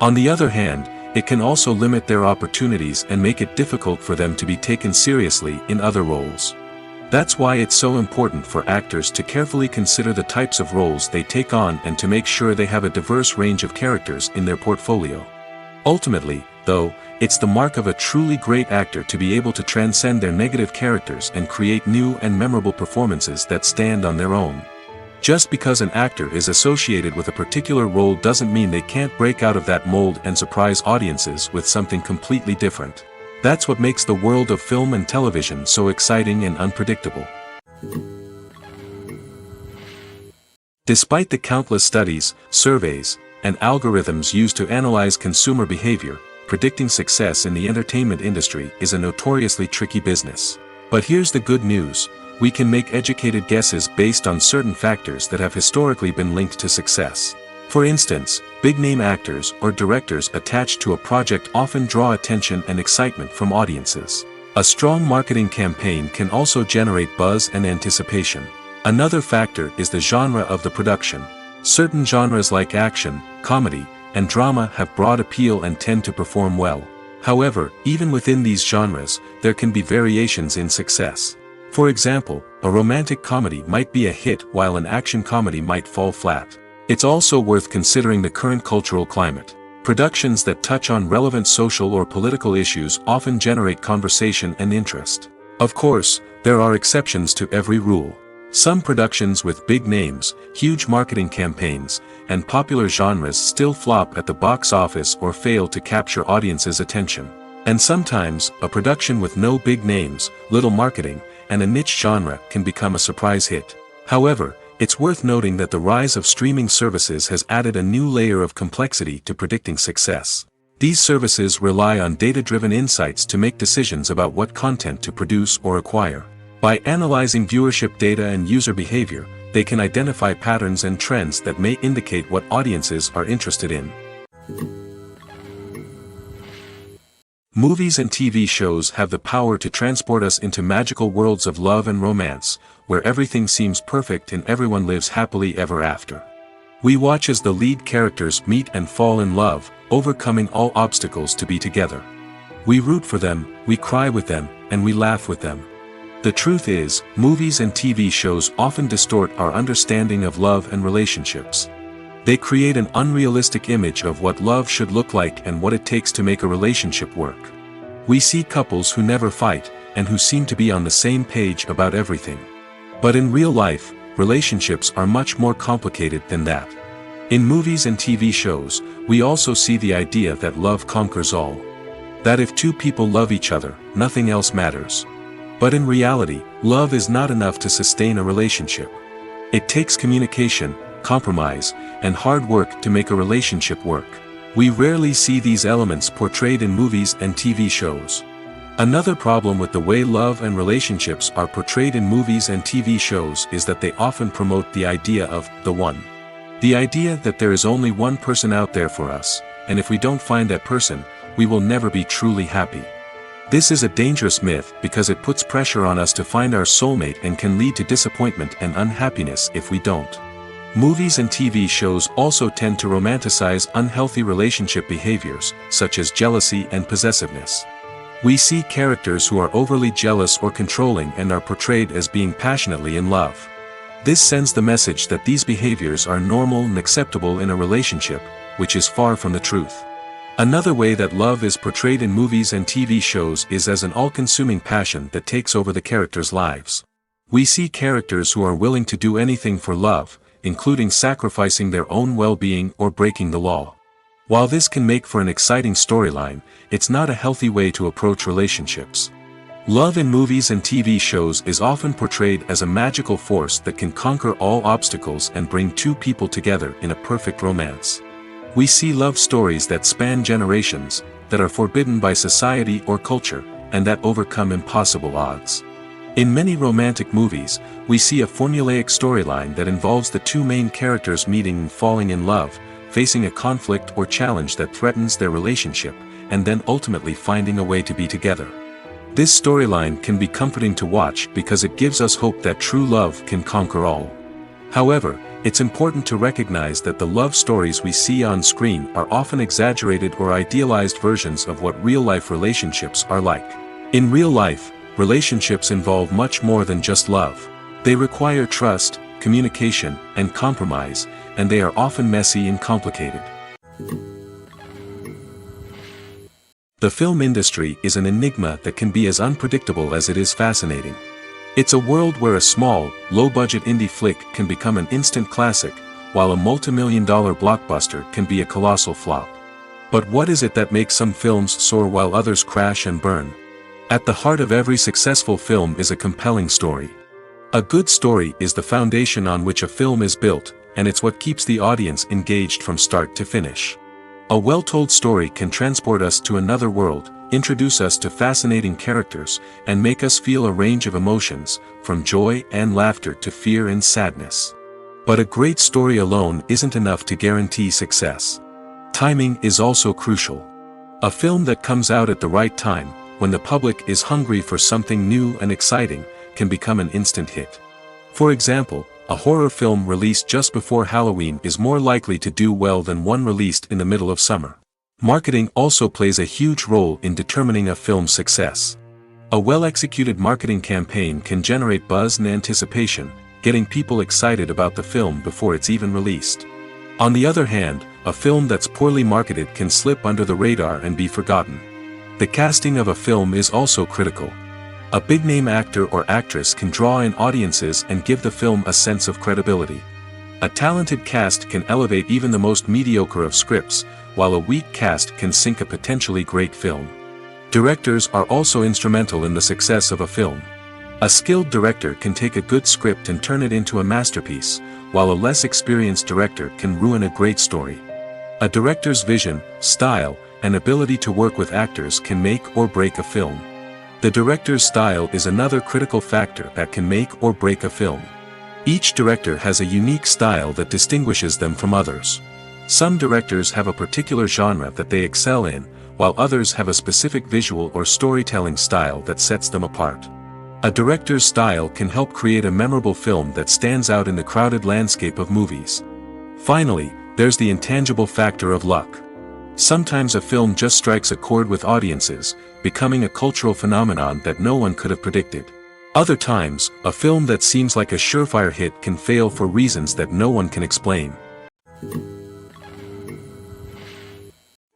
[SPEAKER 1] On the other hand, it can also limit their opportunities and make it difficult for them to be taken seriously in other roles. That's why it's so important for actors to carefully consider the types of roles they take on and to make sure they have a diverse range of characters in their portfolio. Ultimately, though, it's the mark of a truly great actor to be able to transcend their negative characters and create new and memorable performances that stand on their own. Just because an actor is associated with a particular role doesn't mean they can't break out of that mold and surprise audiences with something completely different. That's what makes the world of film and television so exciting and unpredictable. Despite the countless studies, surveys, and algorithms used to analyze consumer behavior, predicting success in the entertainment industry is a notoriously tricky business. But here's the good news. We can make educated guesses based on certain factors that have historically been linked to success. For instance, big-name actors or directors attached to a project often draw attention and excitement from audiences. A strong marketing campaign can also generate buzz and anticipation. Another factor is the genre of the production. Certain genres like action, comedy, and drama have broad appeal and tend to perform well. However, even within these genres, there can be variations in success. For example, a romantic comedy might be a hit while an action comedy might fall flat. It's also worth considering the current cultural climate. Productions that touch on relevant social or political issues often generate conversation and interest. Of course, there are exceptions to every rule. Some productions with big names, huge marketing campaigns, and popular genres still flop at the box office or fail to capture audiences' attention. And sometimes, a production with no big names, little marketing, and a niche genre can become a surprise hit. However, it's worth noting that the rise of streaming services has added a new layer of complexity to predicting success. These services rely on data-driven insights to make decisions about what content to produce or acquire. By analyzing viewership data and user behavior, they can identify patterns and trends that may indicate what audiences are interested in. Movies and TV shows have the power to transport us into magical worlds of love and romance, where everything seems perfect and everyone lives happily ever after. We watch as the lead characters meet and fall in love, overcoming all obstacles to be together. We root for them, we cry with them, and we laugh with them. The truth is, movies and TV shows often distort our understanding of love and relationships. They create an unrealistic image of what love should look like and what it takes to make a relationship work. We see couples who never fight, and who seem to be on the same page about everything. But in real life, relationships are much more complicated than that. In movies and TV shows, we also see the idea that love conquers all. That if two people love each other, nothing else matters. But in reality, love is not enough to sustain a relationship. It takes communication, compromise, and hard work to make a relationship work. We rarely see these elements portrayed in movies and TV shows. Another problem with the way love and relationships are portrayed in movies and TV shows is that they often promote the idea of the one. The idea that there is only one person out there for us, and if we don't find that person, we will never be truly happy. This is a dangerous myth because it puts pressure on us to find our soulmate and can lead to disappointment and unhappiness if we don't. Movies and TV shows also tend to romanticize unhealthy relationship behaviors, such as jealousy and possessiveness. We see characters who are overly jealous or controlling and are portrayed as being passionately in love. This sends the message that these behaviors are normal and acceptable in a relationship, which is far from the truth. Another way that love is portrayed in movies and TV shows is as an all-consuming passion that takes over the characters' lives. We see characters who are willing to do anything for love, including sacrificing their own well-being or breaking the law. While this can make for an exciting storyline, it's not a healthy way to approach relationships. Love in movies and TV shows is often portrayed as a magical force that can conquer all obstacles and bring two people together in a perfect romance. We see love stories that span generations, that are forbidden by society or culture, and that overcome impossible odds. In many romantic movies, we see a formulaic storyline that involves the two main characters meeting and falling in love, facing a conflict or challenge that threatens their relationship, and then ultimately finding a way to be together. This storyline can be comforting to watch because it gives us hope that true love can conquer all. However, It's important to recognize that the love stories we see on screen are often exaggerated or idealized versions of what real-life relationships are like. In real life, relationships involve much more than just love. They require trust, communication, and compromise, and they are often messy and complicated. The film industry is an enigma that can be as unpredictable as it is fascinating. It's a world where a small, low-budget indie flick can become an instant classic, while a multi-million-dollar blockbuster can be a colossal flop. But what is it that makes some films soar while others crash and burn? At the heart of every successful film is a compelling story. A good story is the foundation on which a film is built, and it's what keeps the audience engaged from start to finish. A well-told story can transport us to another world, introduce us to fascinating characters, and make us feel a range of emotions, from joy and laughter to fear and sadness. But a great story alone isn't enough to guarantee success. Timing is also crucial. A film that comes out at the right time, when the public is hungry for something new and exciting, can become an instant hit. For example, a horror film released just before Halloween is more likely to do well than one released in the middle of summer. Marketing also plays a huge role in determining a film's success. A well-executed marketing campaign can generate buzz and anticipation, getting people excited about the film before it's even released. On the other hand, a film that's poorly marketed can slip under the radar and be forgotten. The casting of a film is also critical. A big-name actor or actress can draw in audiences and give the film a sense of credibility. A talented cast can elevate even the most mediocre of scripts, while a weak cast can sink a potentially great film. Directors are also instrumental in the success of a film. A skilled director can take a good script and turn it into a masterpiece, while a less experienced director can ruin a great story. A director's vision, style, and ability to work with actors can make or break a film. The director's style is another critical factor that can make or break a film. Each director has a unique style that distinguishes them from others. Some directors have a particular genre that they excel in, while others have a specific visual or storytelling style that sets them apart. A director's style can help create a memorable film that stands out in the crowded landscape of movies. Finally, there's the intangible factor of luck. Sometimes a film just strikes a chord with audiences, becoming a cultural phenomenon that no one could have predicted. Other times, a film that seems like a surefire hit can fail for reasons that no one can explain.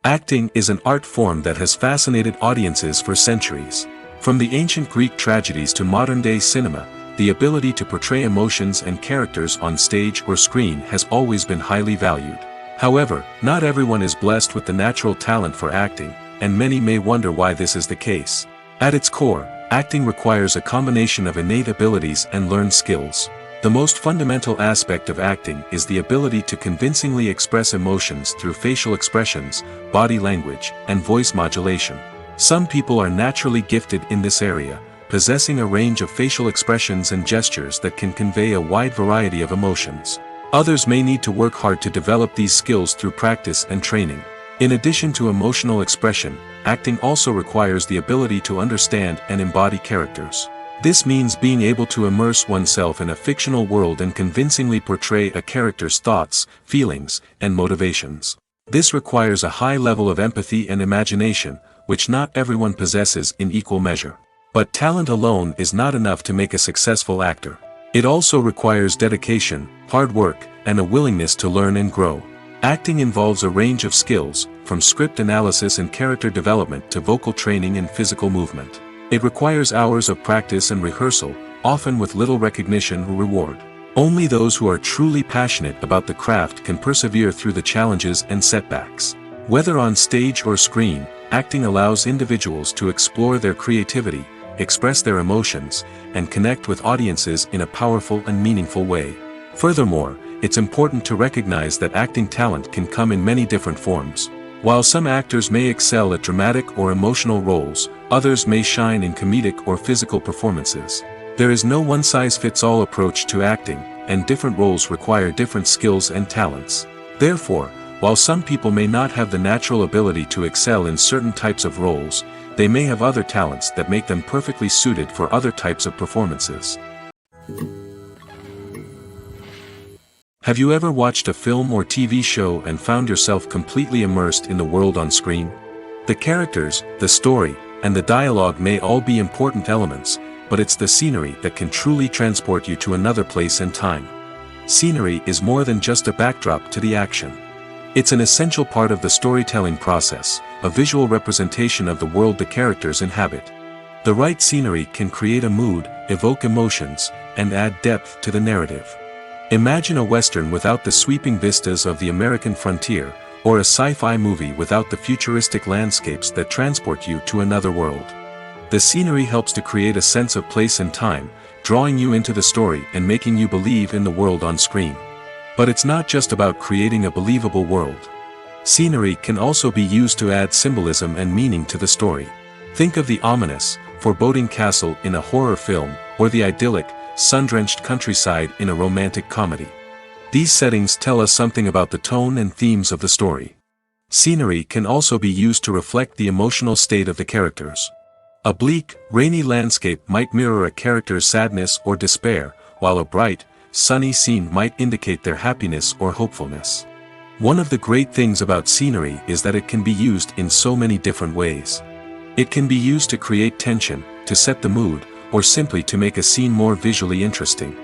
[SPEAKER 1] Acting is an art form that has fascinated audiences for centuries. From the ancient Greek tragedies to modern-day cinema, the ability to portray emotions and characters on stage or screen has always been highly valued. However, not everyone is blessed with the natural talent for acting, and many may wonder why this is the case. At its core, acting requires a combination of innate abilities and learned skills. The most fundamental aspect of acting is the ability to convincingly express emotions through facial expressions, body language, and voice modulation. Some people are naturally gifted in this area, possessing a range of facial expressions and gestures that can convey a wide variety of emotions. Others may need to work hard to develop these skills through practice and training. In addition to emotional expression, acting also requires the ability to understand and embody characters. This means being able to immerse oneself in a fictional world and convincingly portray a character's thoughts, feelings, and motivations. This requires a high level of empathy and imagination, which not everyone possesses in equal measure. But talent alone is not enough to make a successful actor. It also requires dedication, hard work, and a willingness to learn and grow. Acting involves a range of skills, from script analysis and character development to vocal training and physical movement. It requires hours of practice and rehearsal, often with little recognition or reward. Only those who are truly passionate about the craft can persevere through the challenges and setbacks. Whether on stage or screen, acting allows individuals to explore their creativity, express their emotions, and connect with audiences in a powerful and meaningful way. Furthermore, it's important to recognize that acting talent can come in many different forms. While some actors may excel at dramatic or emotional roles, others may shine in comedic or physical performances. There is no one-size-fits-all approach to acting, and different roles require different skills and talents. Therefore, while some people may not have the natural ability to excel in certain types of roles, they may have other talents that make them perfectly suited for other types of performances. Have you ever watched a film or TV show and found yourself completely immersed in the world on screen? The characters, the story, and the dialogue may all be important elements, but it's the scenery that can truly transport you to another place and time. Scenery is more than just a backdrop to the action. It's an essential part of the storytelling process, a visual representation of the world the characters inhabit. The right scenery can create a mood, evoke emotions, and add depth to the narrative. Imagine a Western without the sweeping vistas of the American frontier, or a sci-fi movie without the futuristic landscapes that transport you to another world. The scenery helps to create a sense of place and time, drawing you into the story and making you believe in the world on screen. But it's not just about creating a believable world. Scenery can also be used to add symbolism and meaning to the story. Think of the ominous, foreboding castle in a horror film, or the idyllic, sun-drenched countryside in a romantic comedy. These settings tell us something about the tone and themes of the story. Scenery can also be used to reflect the emotional state of the characters. A bleak, rainy landscape might mirror a character's sadness or despair, while a bright, sunny scene might indicate their happiness or hopefulness. One of the great things about scenery is that it can be used in so many different ways. It can be used to create tension, to set the mood, or simply to make a scene more visually interesting.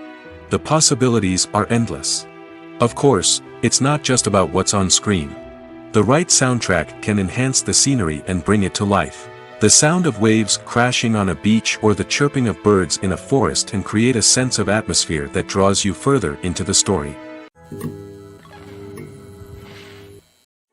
[SPEAKER 1] The possibilities are endless. Of course, it's not just about what's on screen. The right soundtrack can enhance the scenery and bring it to life. The sound of waves crashing on a beach or the chirping of birds in a forest can create a sense of atmosphere that draws you further into the story.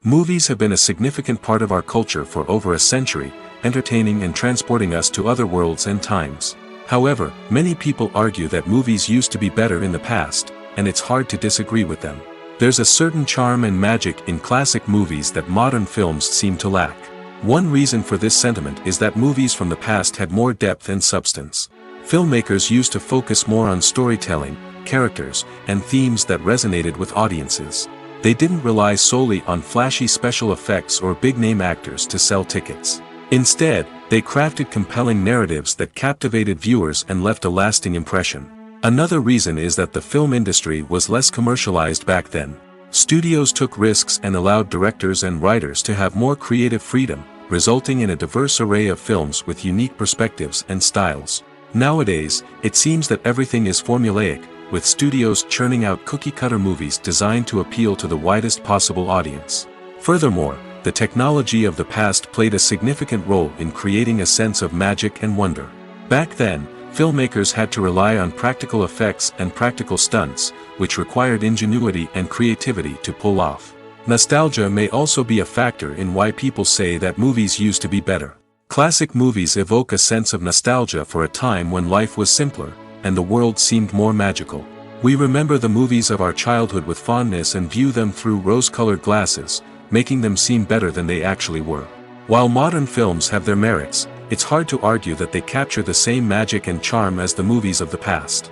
[SPEAKER 1] Movies have been a significant part of our culture for over a century, entertaining and transporting us to other worlds and times. However, many people argue that movies used to be better in the past, and it's hard to disagree with them. There's a certain charm and magic in classic movies that modern films seem to lack. One reason for this sentiment is that movies from the past had more depth and substance. Filmmakers used to focus more on storytelling, characters, and themes that resonated with audiences. They didn't rely solely on flashy special effects or big-name actors to sell tickets. Instead, they crafted compelling narratives that captivated viewers and left a lasting impression. Another reason is that the film industry was less commercialized back then. Studios took risks and allowed directors and writers to have more creative freedom, resulting in a diverse array of films with unique perspectives and styles. Nowadays, it seems that everything is formulaic, with studios churning out cookie-cutter movies designed to appeal to the widest possible audience. Furthermore, the technology of the past played a significant role in creating a sense of magic and wonder. Back then, filmmakers had to rely on practical effects and practical stunts, which required ingenuity and creativity to pull off. Nostalgia may also be a factor in why people say that movies used to be better. Classic movies evoke a sense of nostalgia for a time when life was simpler, and the world seemed more magical. We remember the movies of our childhood with fondness and view them through rose-colored glasses, making them seem better than they actually were. While modern films have their merits, it's hard to argue that they capture the same magic and charm as the movies of the past.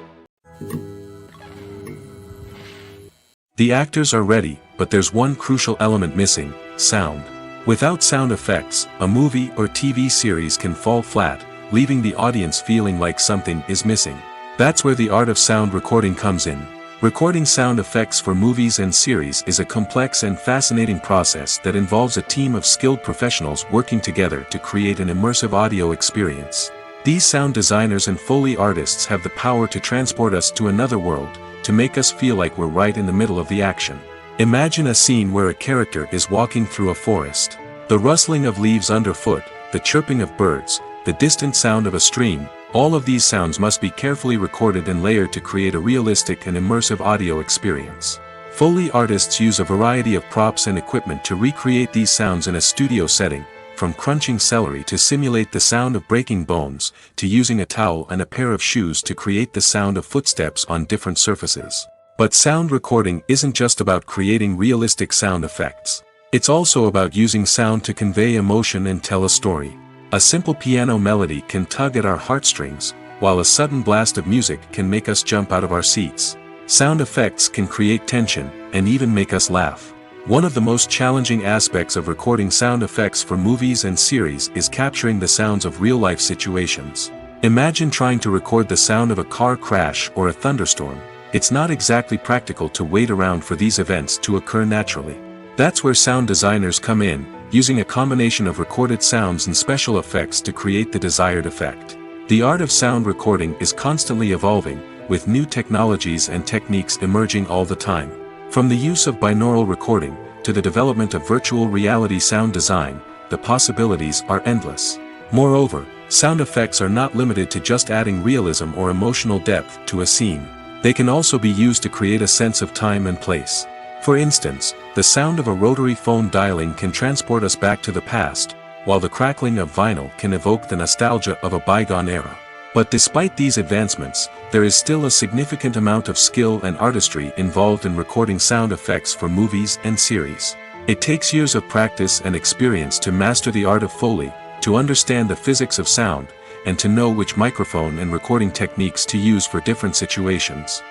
[SPEAKER 1] The actors are ready, but there's one crucial element missing: sound. Without sound effects, a movie or TV series can fall flat, leaving the audience feeling like something is missing. That's where the art of sound recording comes in. Recording sound effects for movies and series is a complex and fascinating process that involves a team of skilled professionals working together to create an immersive audio experience. These sound designers and Foley artists have the power to transport us to another world, to make us feel like we're right in the middle of the action. Imagine a scene where a character is walking through a forest. The rustling of leaves underfoot, the chirping of birds, the distant sound of a stream, all of these sounds must be carefully recorded and layered to create a realistic and immersive audio experience. Foley artists use a variety of props and equipment to recreate these sounds in a studio setting, from crunching celery to simulate the sound of breaking bones, to using a towel and a pair of shoes to create the sound of footsteps on different surfaces. But sound recording isn't just about creating realistic sound effects. It's also about using sound to convey emotion and tell a story. A simple piano melody can tug at our heartstrings, while a sudden blast of music can make us jump out of our seats. Sound effects can create tension, and even make us laugh. One of the most challenging aspects of recording sound effects for movies and series is capturing the sounds of real-life situations. Imagine trying to record the sound of a car crash or a thunderstorm. it's not exactly practical to wait around for these events to occur naturally. That's where sound designers come in, using a combination of recorded sounds and special effects to create the desired effect. The art of sound recording is constantly evolving, with new technologies and techniques emerging all the time. From the use of binaural recording, to the development of virtual reality sound design, the possibilities are endless. Moreover, sound effects are not limited to just adding realism or emotional depth to a scene. They can also be used to create a sense of time and place. For instance, the sound of a rotary phone dialing can transport us back to the past, while the crackling of vinyl can evoke the nostalgia of a bygone era. But despite these advancements, there is still a significant amount of skill and artistry involved in recording sound effects for movies and series. It takes years of practice and experience to master the art of Foley, to understand the physics of sound, and to know which microphone and recording techniques to use for different situations.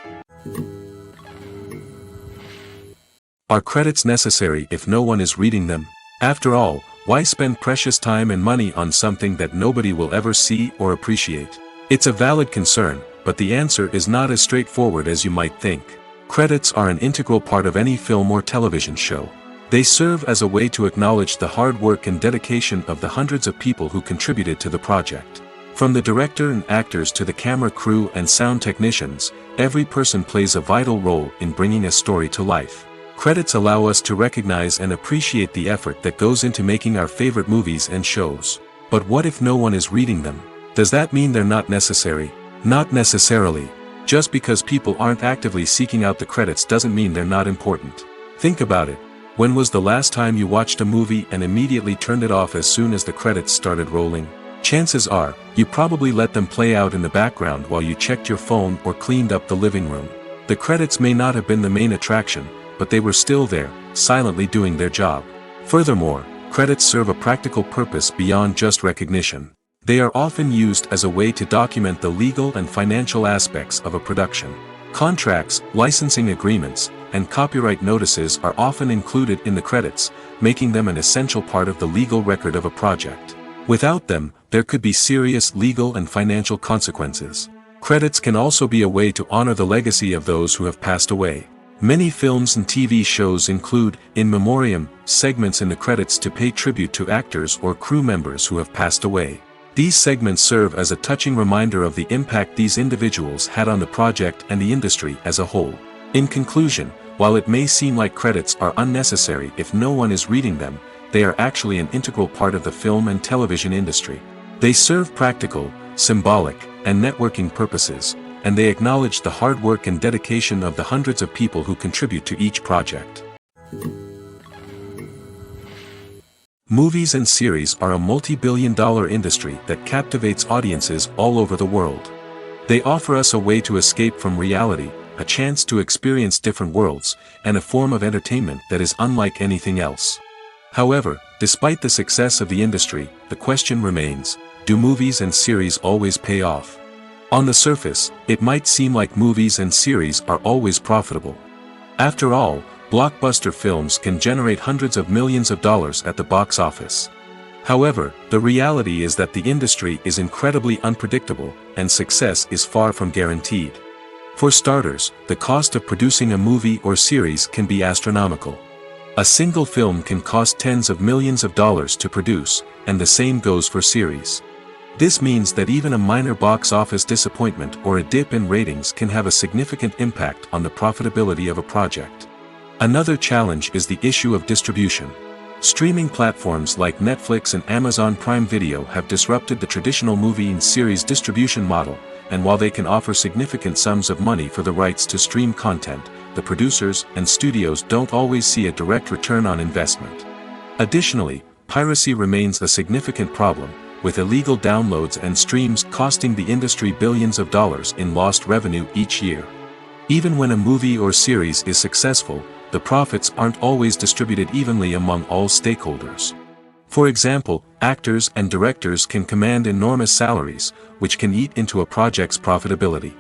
[SPEAKER 1] Are credits necessary if no one is reading them? After all, why spend precious time and money on something that nobody will ever see or appreciate? It's a valid concern, but the answer is not as straightforward as you might think. Credits are an integral part of any film or television show. They serve as a way to acknowledge the hard work and dedication of the hundreds of people who contributed to the project. From the director and actors to the camera crew and sound technicians, every person plays a vital role in bringing a story to life. Credits allow us to recognize and appreciate the effort that goes into making our favorite movies and shows. But what if no one is reading them? Does that mean they're not necessary? Not necessarily. Just because people aren't actively seeking out the credits doesn't mean they're not important. Think about it. When was the last time you watched a movie and immediately turned it off as soon as the credits started rolling? Chances are, you probably let them play out in the background while you checked your phone or cleaned up the living room. The credits may not have been the main attraction, but they were still there, silently doing their job. Furthermore, credits serve a practical purpose beyond just recognition. They are often used as a way to document the legal and financial aspects of a production. Contracts, licensing agreements, and copyright notices are often included in the credits, making them an essential part of the legal record of a project. Without them, there could be serious legal and financial consequences. Credits can also be a way to honor the legacy of those who have passed away. Many films and TV shows include, in memoriam, segments in the credits to pay tribute to actors or crew members who have passed away. These segments serve as a touching reminder of the impact these individuals had on the project and the industry as a whole. In conclusion, while it may seem like credits are unnecessary if no one is reading them, they are actually an integral part of the film and television industry. They serve practical, symbolic, and networking purposes, and they acknowledge the hard work and dedication of the hundreds of people who contribute to each project. Movies and series are a multi-billion-dollar industry that captivates audiences all over the world. They offer us a way to escape from reality, a chance to experience different worlds, and a form of entertainment that is unlike anything else. However, despite the success of the industry, the question remains, do movies and series always pay off? On the surface, it might seem like movies and series are always profitable. After all, blockbuster films can generate hundreds of millions of dollars at the box office. However, the reality is that the industry is incredibly unpredictable, and success is far from guaranteed. For starters, the cost of producing a movie or series can be astronomical. A single film can cost tens of millions of dollars to produce, and the same goes for series. This means that even a minor box office disappointment or a dip in ratings can have a significant impact on the profitability of a project. Another challenge is the issue of distribution. Streaming platforms like Netflix and Amazon Prime Video have disrupted the traditional movie and series distribution model, and while they can offer significant sums of money for the rights to stream content, the producers and studios don't always see a direct return on investment. Additionally, piracy remains a significant problem, with illegal downloads and streams costing the industry billions of dollars in lost revenue each year. Even when a movie or series is successful, the profits aren't always distributed evenly among all stakeholders. For example, actors and directors can command enormous salaries, which can eat into a project's profitability.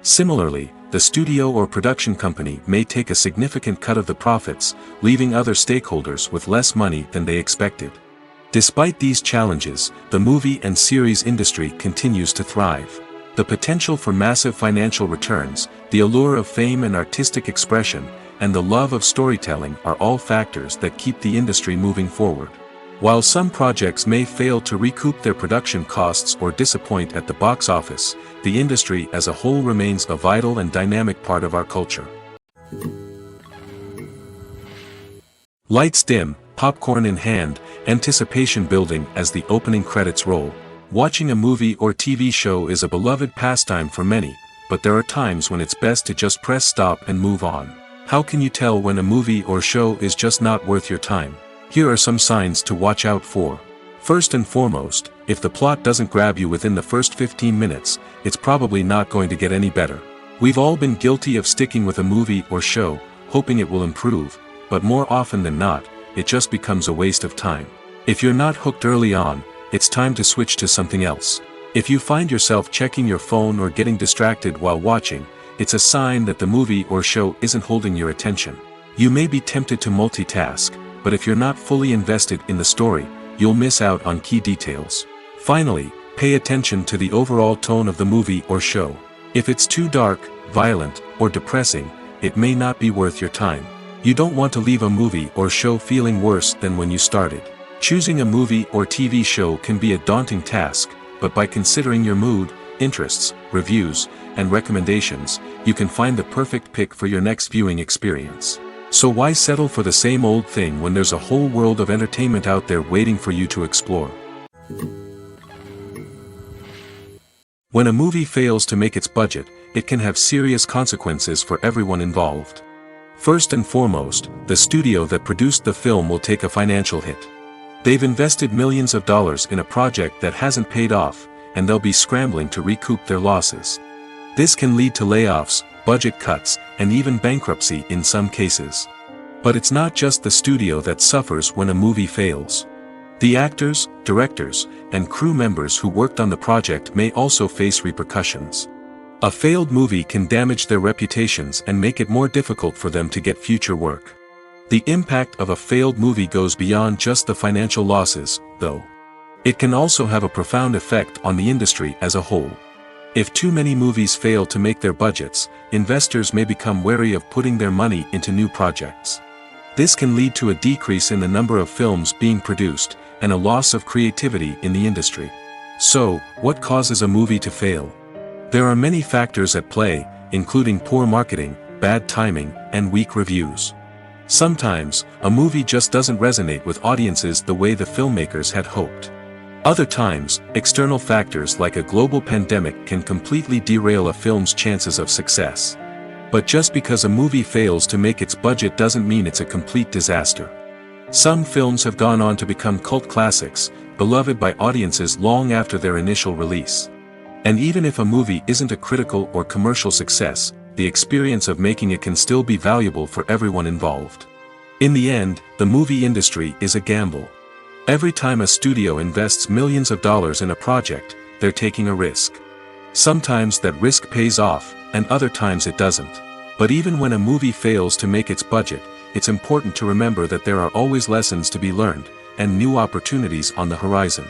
[SPEAKER 1] Similarly, the studio or production company may take a significant cut of the profits, leaving other stakeholders with less money than they expected. Despite these challenges, the movie and series industry continues to thrive. The potential for massive financial returns, the allure of fame and artistic expression, and the love of storytelling are all factors that keep the industry moving forward. While some projects may fail to recoup their production costs or disappoint at the box office, the industry as a whole remains a vital and dynamic part of our culture. Lights dim, popcorn in hand, anticipation building as the opening credits roll. Watching a movie or TV show is a beloved pastime for many, but there are times when it's best to just press stop and move on. How can you tell when a movie or show is just not worth your time? Here are some signs to watch out for. First and foremost, if the plot doesn't grab you within the first 15 minutes, it's probably not going to get any better. We've all been guilty of sticking with a movie or show, hoping it will improve, but more often than not, it just becomes a waste of time. If you're not hooked early on, it's time to switch to something else. If you find yourself checking your phone or getting distracted while watching, it's a sign that the movie or show isn't holding your attention. You may be tempted to multitask, but if you're not fully invested in the story, you'll miss out on key details. Finally, pay attention to the overall tone of the movie or show. If it's too dark, violent, or depressing, it may not be worth your time. You don't want to leave a movie or show feeling worse than when you started. Choosing a movie or TV show can be a daunting task, but by considering your mood, interests, reviews, and recommendations, you can find the perfect pick for your next viewing experience. So why settle for the same old thing when there's a whole world of entertainment out there waiting for you to explore? When a movie fails to make its budget, it can have serious consequences for everyone involved. First and foremost, the studio that produced the film will take a financial hit. They've invested millions of dollars in a project that hasn't paid off, and they'll be scrambling to recoup their losses. This can lead to layoffs, budget cuts, and even bankruptcy in some cases. But it's not just the studio that suffers when a movie fails. The actors, directors, and crew members who worked on the project may also face repercussions. A failed movie can damage their reputations and make it more difficult for them to get future work. The impact of a failed movie goes beyond just the financial losses, though. It can also have a profound effect on the industry as a whole. If too many movies fail to make their budgets, investors may become wary of putting their money into new projects. This can lead to a decrease in the number of films being produced, and a loss of creativity in the industry. So, what causes a movie to fail? There are many factors at play, including poor marketing, bad timing, and weak reviews. Sometimes, a movie just doesn't resonate with audiences the way the filmmakers had hoped. Other times, external factors like a global pandemic can completely derail a film's chances of success. But just because a movie fails to make its budget doesn't mean it's a complete disaster. Some films have gone on to become cult classics, beloved by audiences long after their initial release. And even if a movie isn't a critical or commercial success, the experience of making it can still be valuable for everyone involved. In the end, the movie industry is a gamble. Every time a studio invests millions of dollars in a project, they're taking a risk. Sometimes that risk pays off, and other times it doesn't. But even when a movie fails to make its budget, it's important to remember that there are always lessons to be learned, and new opportunities on the horizon.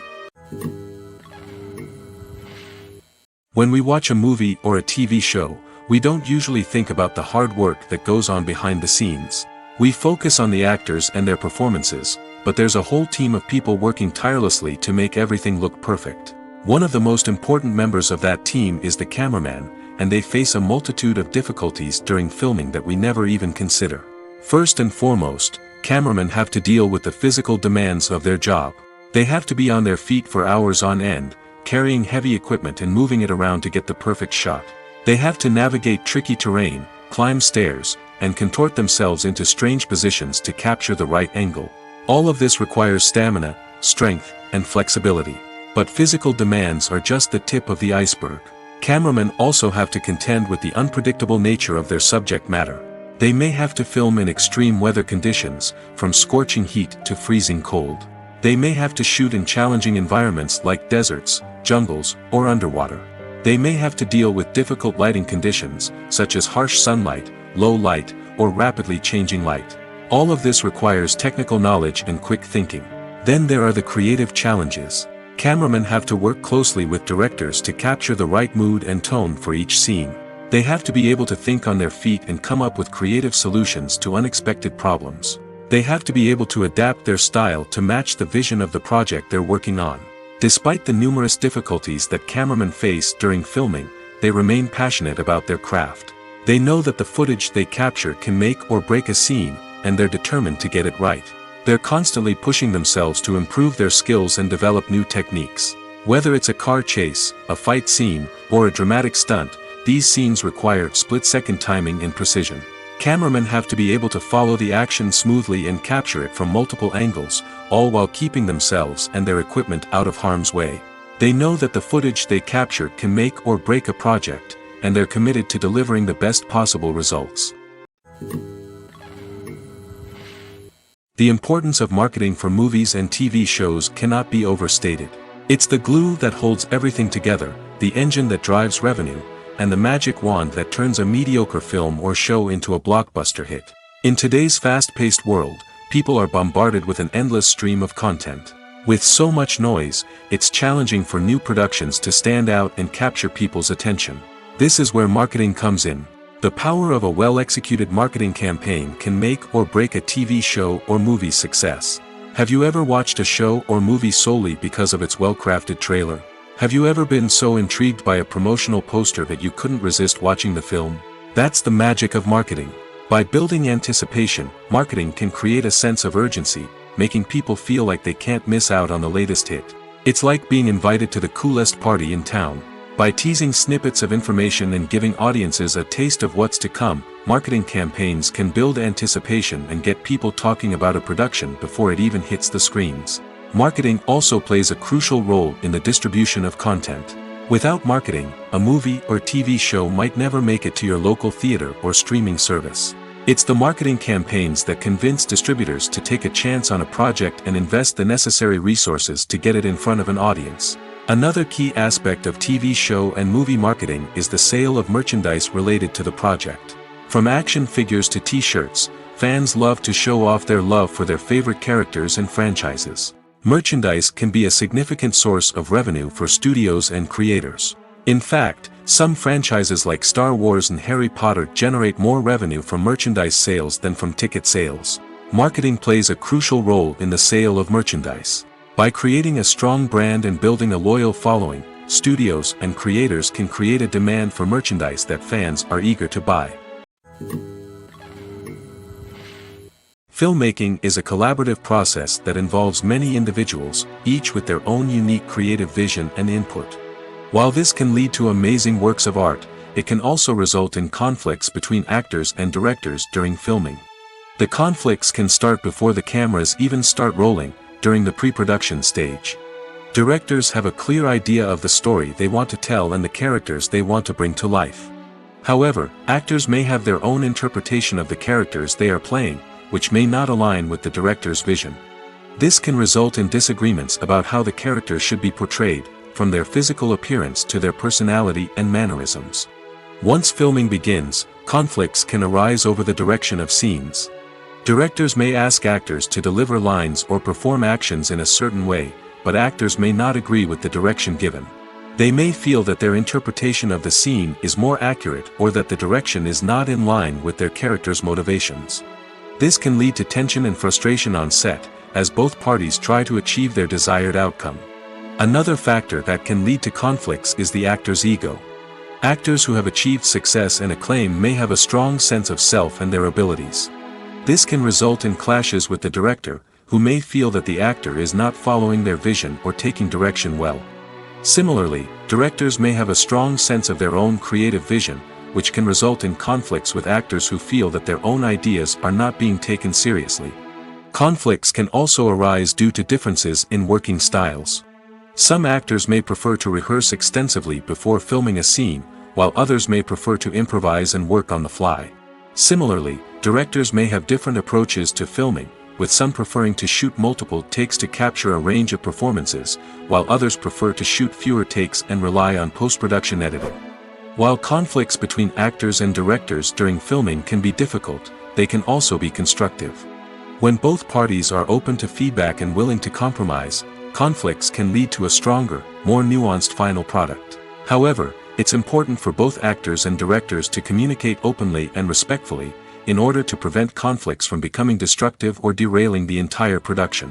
[SPEAKER 1] When we watch a movie or a TV show, we don't usually think about the hard work that goes on behind the scenes. We focus on the actors and their performances, but there's a whole team of people working tirelessly to make everything look perfect. One of the most important members of that team is the cameraman, and they face a multitude of difficulties during filming that we never even consider. First and foremost, cameramen have to deal with the physical demands of their job. They have to be on their feet for hours on end, carrying heavy equipment and moving it around to get the perfect shot. They have to navigate tricky terrain, climb stairs, and contort themselves into strange positions to capture the right angle. All of this requires stamina, strength, and flexibility. But physical demands are just the tip of the iceberg. Cameramen also have to contend with the unpredictable nature of their subject matter. They may have to film in extreme weather conditions, from scorching heat to freezing cold. They may have to shoot in challenging environments like deserts, jungles, or underwater. They may have to deal with difficult lighting conditions, such as harsh sunlight, low light, or rapidly changing light. All of this requires technical knowledge and quick thinking. Then there are the creative challenges. Cameramen have to work closely with directors to capture the right mood and tone for each scene. They have to be able to think on their feet and come up with creative solutions to unexpected problems. They have to be able to adapt their style to match the vision of the project they're working on. Despite the numerous difficulties that cameramen face during filming, they remain passionate about their craft. They know that the footage they capture can make or break a scene, and they're determined to get it right. They're constantly pushing themselves to improve their skills and develop new techniques. Whether it's a car chase, a fight scene, or a dramatic stunt, these scenes require split-second timing and precision. Cameramen have to be able to follow the action smoothly and capture it from multiple angles, all while keeping themselves and their equipment out of harm's way. They know that the footage they capture can make or break a project, and they're committed to delivering the best possible results. The importance of marketing for movies and TV shows cannot be overstated. It's the glue that holds everything together, the engine that drives revenue, and the magic wand that turns a mediocre film or show into a blockbuster hit. In today's fast-paced world, people are bombarded with an endless stream of content. With so much noise, it's challenging for new productions to stand out and capture people's attention. This is where marketing comes in. The power of a well-executed marketing campaign can make or break a TV show or movie's success. Have you ever watched a show or movie solely because of its well-crafted trailer? Have you ever been so intrigued by a promotional poster that you couldn't resist watching the film? That's the magic of marketing. By building anticipation, marketing can create a sense of urgency, making people feel like they can't miss out on the latest hit. It's like being invited to the coolest party in town. By teasing snippets of information and giving audiences a taste of what's to come, marketing campaigns can build anticipation and get people talking about a production before it even hits the screens. Marketing also plays a crucial role in the distribution of content. Without marketing, a movie or TV show might never make it to your local theater or streaming service. It's the marketing campaigns that convince distributors to take a chance on a project and invest the necessary resources to get it in front of an audience. Another key aspect of TV show and movie marketing is the sale of merchandise related to the project. From action figures to t-shirts, fans love to show off their love for their favorite characters and franchises. Merchandise can be a significant source of revenue for studios and creators. In fact, some franchises like Star Wars and Harry Potter generate more revenue from merchandise sales than from ticket sales. Marketing plays a crucial role in the sale of merchandise. By creating a strong brand and building a loyal following, studios and creators can create a demand for merchandise that fans are eager to buy. Filmmaking is a collaborative process that involves many individuals, each with their own unique creative vision and input. While this can lead to amazing works of art, it can also result in conflicts between actors and directors during filming. The conflicts can start before the cameras even start rolling, during the pre-production stage. Directors have a clear idea of the story they want to tell and the characters they want to bring to life. However, actors may have their own interpretation of the characters they are playing, which may not align with the director's vision. This can result in disagreements about how the characters should be portrayed, from their physical appearance to their personality and mannerisms. Once filming begins, conflicts can arise over the direction of scenes. Directors may ask actors to deliver lines or perform actions in a certain way, but actors may not agree with the direction given. They may feel that their interpretation of the scene is more accurate or that the direction is not in line with their character's motivations. This can lead to tension and frustration on set, as both parties try to achieve their desired outcome. Another factor that can lead to conflicts is the actor's ego. Actors who have achieved success and acclaim may have a strong sense of self and their abilities. This can result in clashes with the director, who may feel that the actor is not following their vision or taking direction well. Similarly, directors may have a strong sense of their own creative vision, which can result in conflicts with actors who feel that their own ideas are not being taken seriously. Conflicts can also arise due to differences in working styles. Some actors may prefer to rehearse extensively before filming a scene, while others may prefer to improvise and work on the fly. Similarly, directors may have different approaches to filming, with some preferring to shoot multiple takes to capture a range of performances, while others prefer to shoot fewer takes and rely on post-production editing. While conflicts between actors and directors during filming can be difficult, they can also be constructive. When both parties are open to feedback and willing to compromise, conflicts can lead to a stronger, more nuanced final product. However, it's important for both actors and directors to communicate openly and respectfully, in order to prevent conflicts from becoming destructive or derailing the entire production.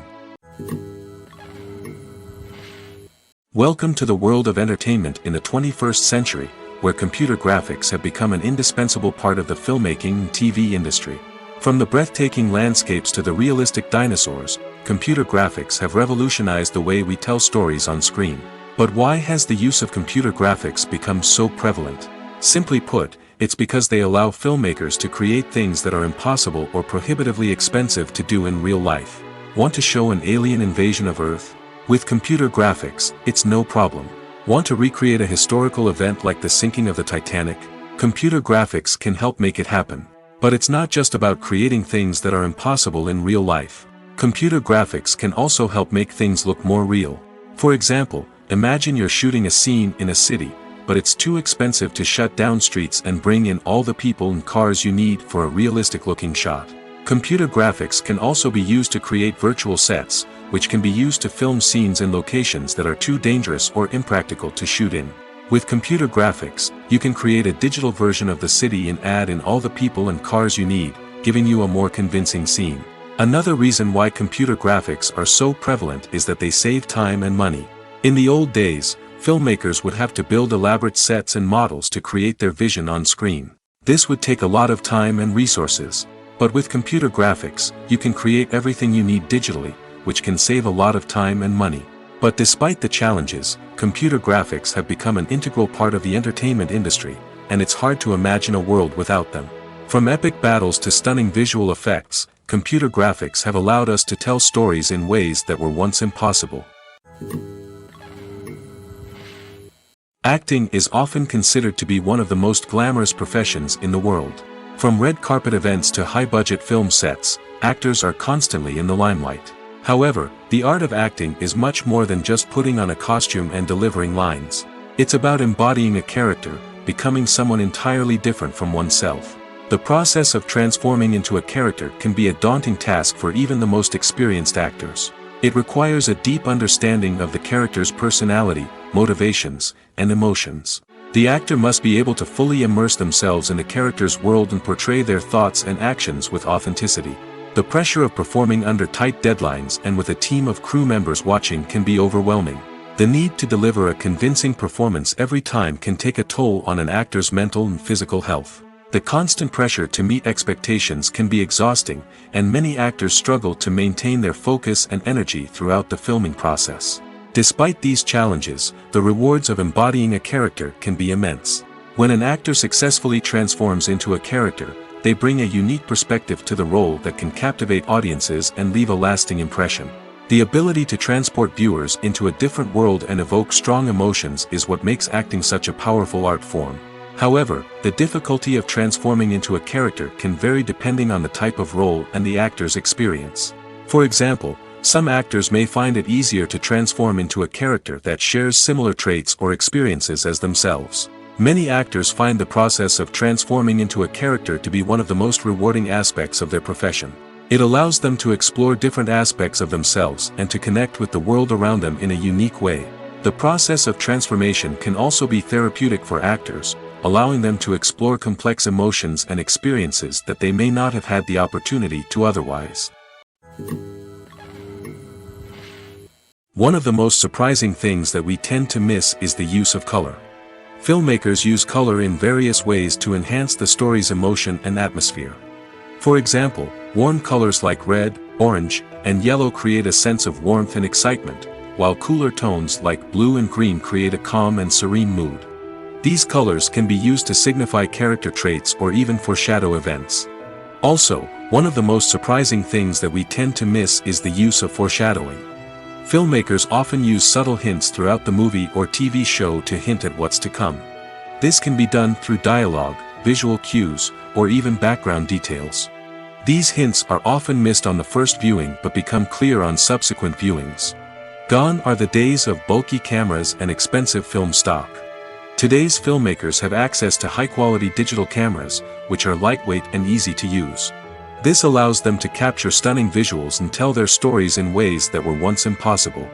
[SPEAKER 1] Welcome to the world of entertainment in the 21st century, where computer graphics have become an indispensable part of the filmmaking and TV industry. From the breathtaking landscapes to the realistic dinosaurs, computer graphics have revolutionized the way we tell stories on screen. But why has the use of computer graphics become so prevalent? Simply put, it's because they allow filmmakers to create things that are impossible or prohibitively expensive to do in real life. Want to show an alien invasion of Earth? With computer graphics, it's no problem. Want to recreate a historical event like the sinking of the Titanic? Computer graphics can help make it happen. But it's not just about creating things that are impossible in real life. Computer graphics can also help make things look more real. For example, imagine you're shooting a scene in a city, but it's too expensive to shut down streets and bring in all the people and cars you need for a realistic-looking shot. Computer graphics can also be used to create virtual sets, which can be used to film scenes in locations that are too dangerous or impractical to shoot in. With computer graphics, you can create a digital version of the city and add in all the people and cars you need, giving you a more convincing scene. Another reason why computer graphics are so prevalent is that they save time and money. In the old days, filmmakers would have to build elaborate sets and models to create their vision on screen. This would take a lot of time and resources. But with computer graphics, you can create everything you need digitally, which can save a lot of time and money. But despite the challenges, computer graphics have become an integral part of the entertainment industry, and it's hard to imagine a world without them. From epic battles to stunning visual effects, computer graphics have allowed us to tell stories in ways that were once impossible. Acting is often considered to be one of the most glamorous professions in the world. From red carpet events to high-budget film sets, actors are constantly in the limelight. However, the art of acting is much more than just putting on a costume and delivering lines. It's about embodying a character, becoming someone entirely different from oneself. The process of transforming into a character can be a daunting task for even the most experienced actors. It requires a deep understanding of the character's personality, motivations, and emotions. The actor must be able to fully immerse themselves in the character's world and portray their thoughts and actions with authenticity. The pressure of performing under tight deadlines and with a team of crew members watching can be overwhelming. The need to deliver a convincing performance every time can take a toll on an actor's mental and physical health. The constant pressure to meet expectations can be exhausting, and many actors struggle to maintain their focus and energy throughout the filming process. Despite these challenges, the rewards of embodying a character can be immense. When an actor successfully transforms into a character, they bring a unique perspective to the role that can captivate audiences and leave a lasting impression. The ability to transport viewers into a different world and evoke strong emotions is what makes acting such a powerful art form. However, the difficulty of transforming into a character can vary depending on the type of role and the actor's experience. For example, some actors may find it easier to transform into a character that shares similar traits or experiences as themselves. Many actors find the process of transforming into a character to be one of the most rewarding aspects of their profession. It allows them to explore different aspects of themselves and to connect with the world around them in a unique way. The process of transformation can also be therapeutic for actors, allowing them to explore complex emotions and experiences that they may not have had the opportunity to otherwise. One of the most surprising things that we tend to miss is the use of color. Filmmakers use color in various ways to enhance the story's emotion and atmosphere. For example, warm colors like red, orange, and yellow create a sense of warmth and excitement, while cooler tones like blue and green create a calm and serene mood. These colors can be used to signify character traits or even foreshadow events. Also, one of the most surprising things that we tend to miss is the use of foreshadowing. Filmmakers often use subtle hints throughout the movie or TV show to hint at what's to come. This can be done through dialogue, visual cues, or even background details. These hints are often missed on the first viewing but become clear on subsequent viewings. Gone are the days of bulky cameras and expensive film stock. Today's filmmakers have access to high-quality digital cameras, which are lightweight and easy to use. This allows them to capture stunning visuals and tell their stories in ways that were once impossible.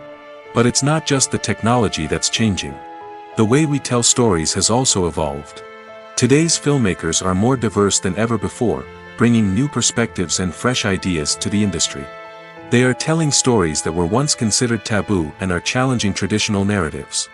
[SPEAKER 1] But it's not just the technology that's changing. The way we tell stories has also evolved. Today's filmmakers are more diverse than ever before, bringing new perspectives and fresh ideas to the industry. They are telling stories that were once considered taboo and are challenging traditional narratives.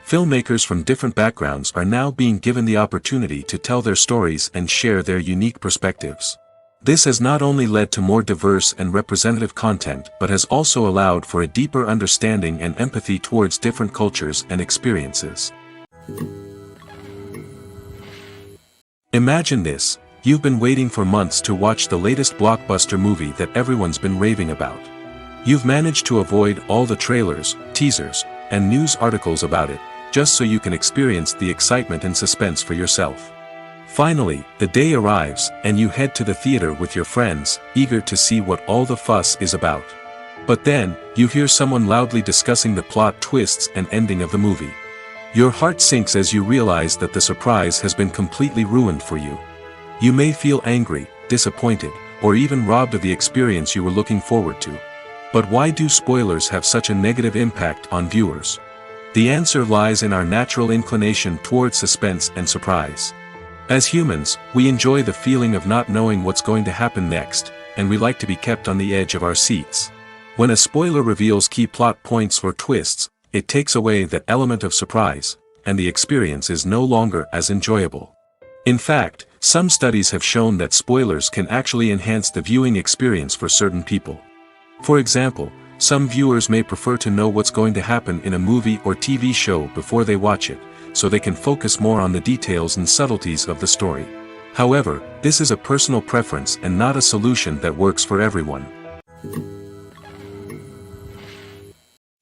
[SPEAKER 1] Filmmakers from different backgrounds are now being given the opportunity to tell their stories and share their unique perspectives. This has not only led to more diverse and representative content but has also allowed for a deeper understanding and empathy towards different cultures and experiences. Imagine this: you've been waiting for months to watch the latest blockbuster movie that everyone's been raving about. You've managed to avoid all the trailers, teasers, and news articles about it, just so you can experience the excitement and suspense for yourself. Finally, the day arrives, and you head to the theater with your friends, eager to see what all the fuss is about. But then, you hear someone loudly discussing the plot twists and ending of the movie. Your heart sinks as you realize that the surprise has been completely ruined for you. You may feel angry, disappointed, or even robbed of the experience you were looking forward to. But why do spoilers have such a negative impact on viewers? The answer lies in our natural inclination towards suspense and surprise. As humans, we enjoy the feeling of not knowing what's going to happen next, and we like to be kept on the edge of our seats. When a spoiler reveals key plot points or twists, it takes away that element of surprise, and the experience is no longer as enjoyable. In fact, some studies have shown that spoilers can actually enhance the viewing experience for certain people. For example, some viewers may prefer to know what's going to happen in a movie or TV show before they watch it, so they can focus more on the details and subtleties of the story. However, this is a personal preference and not a solution that works for everyone.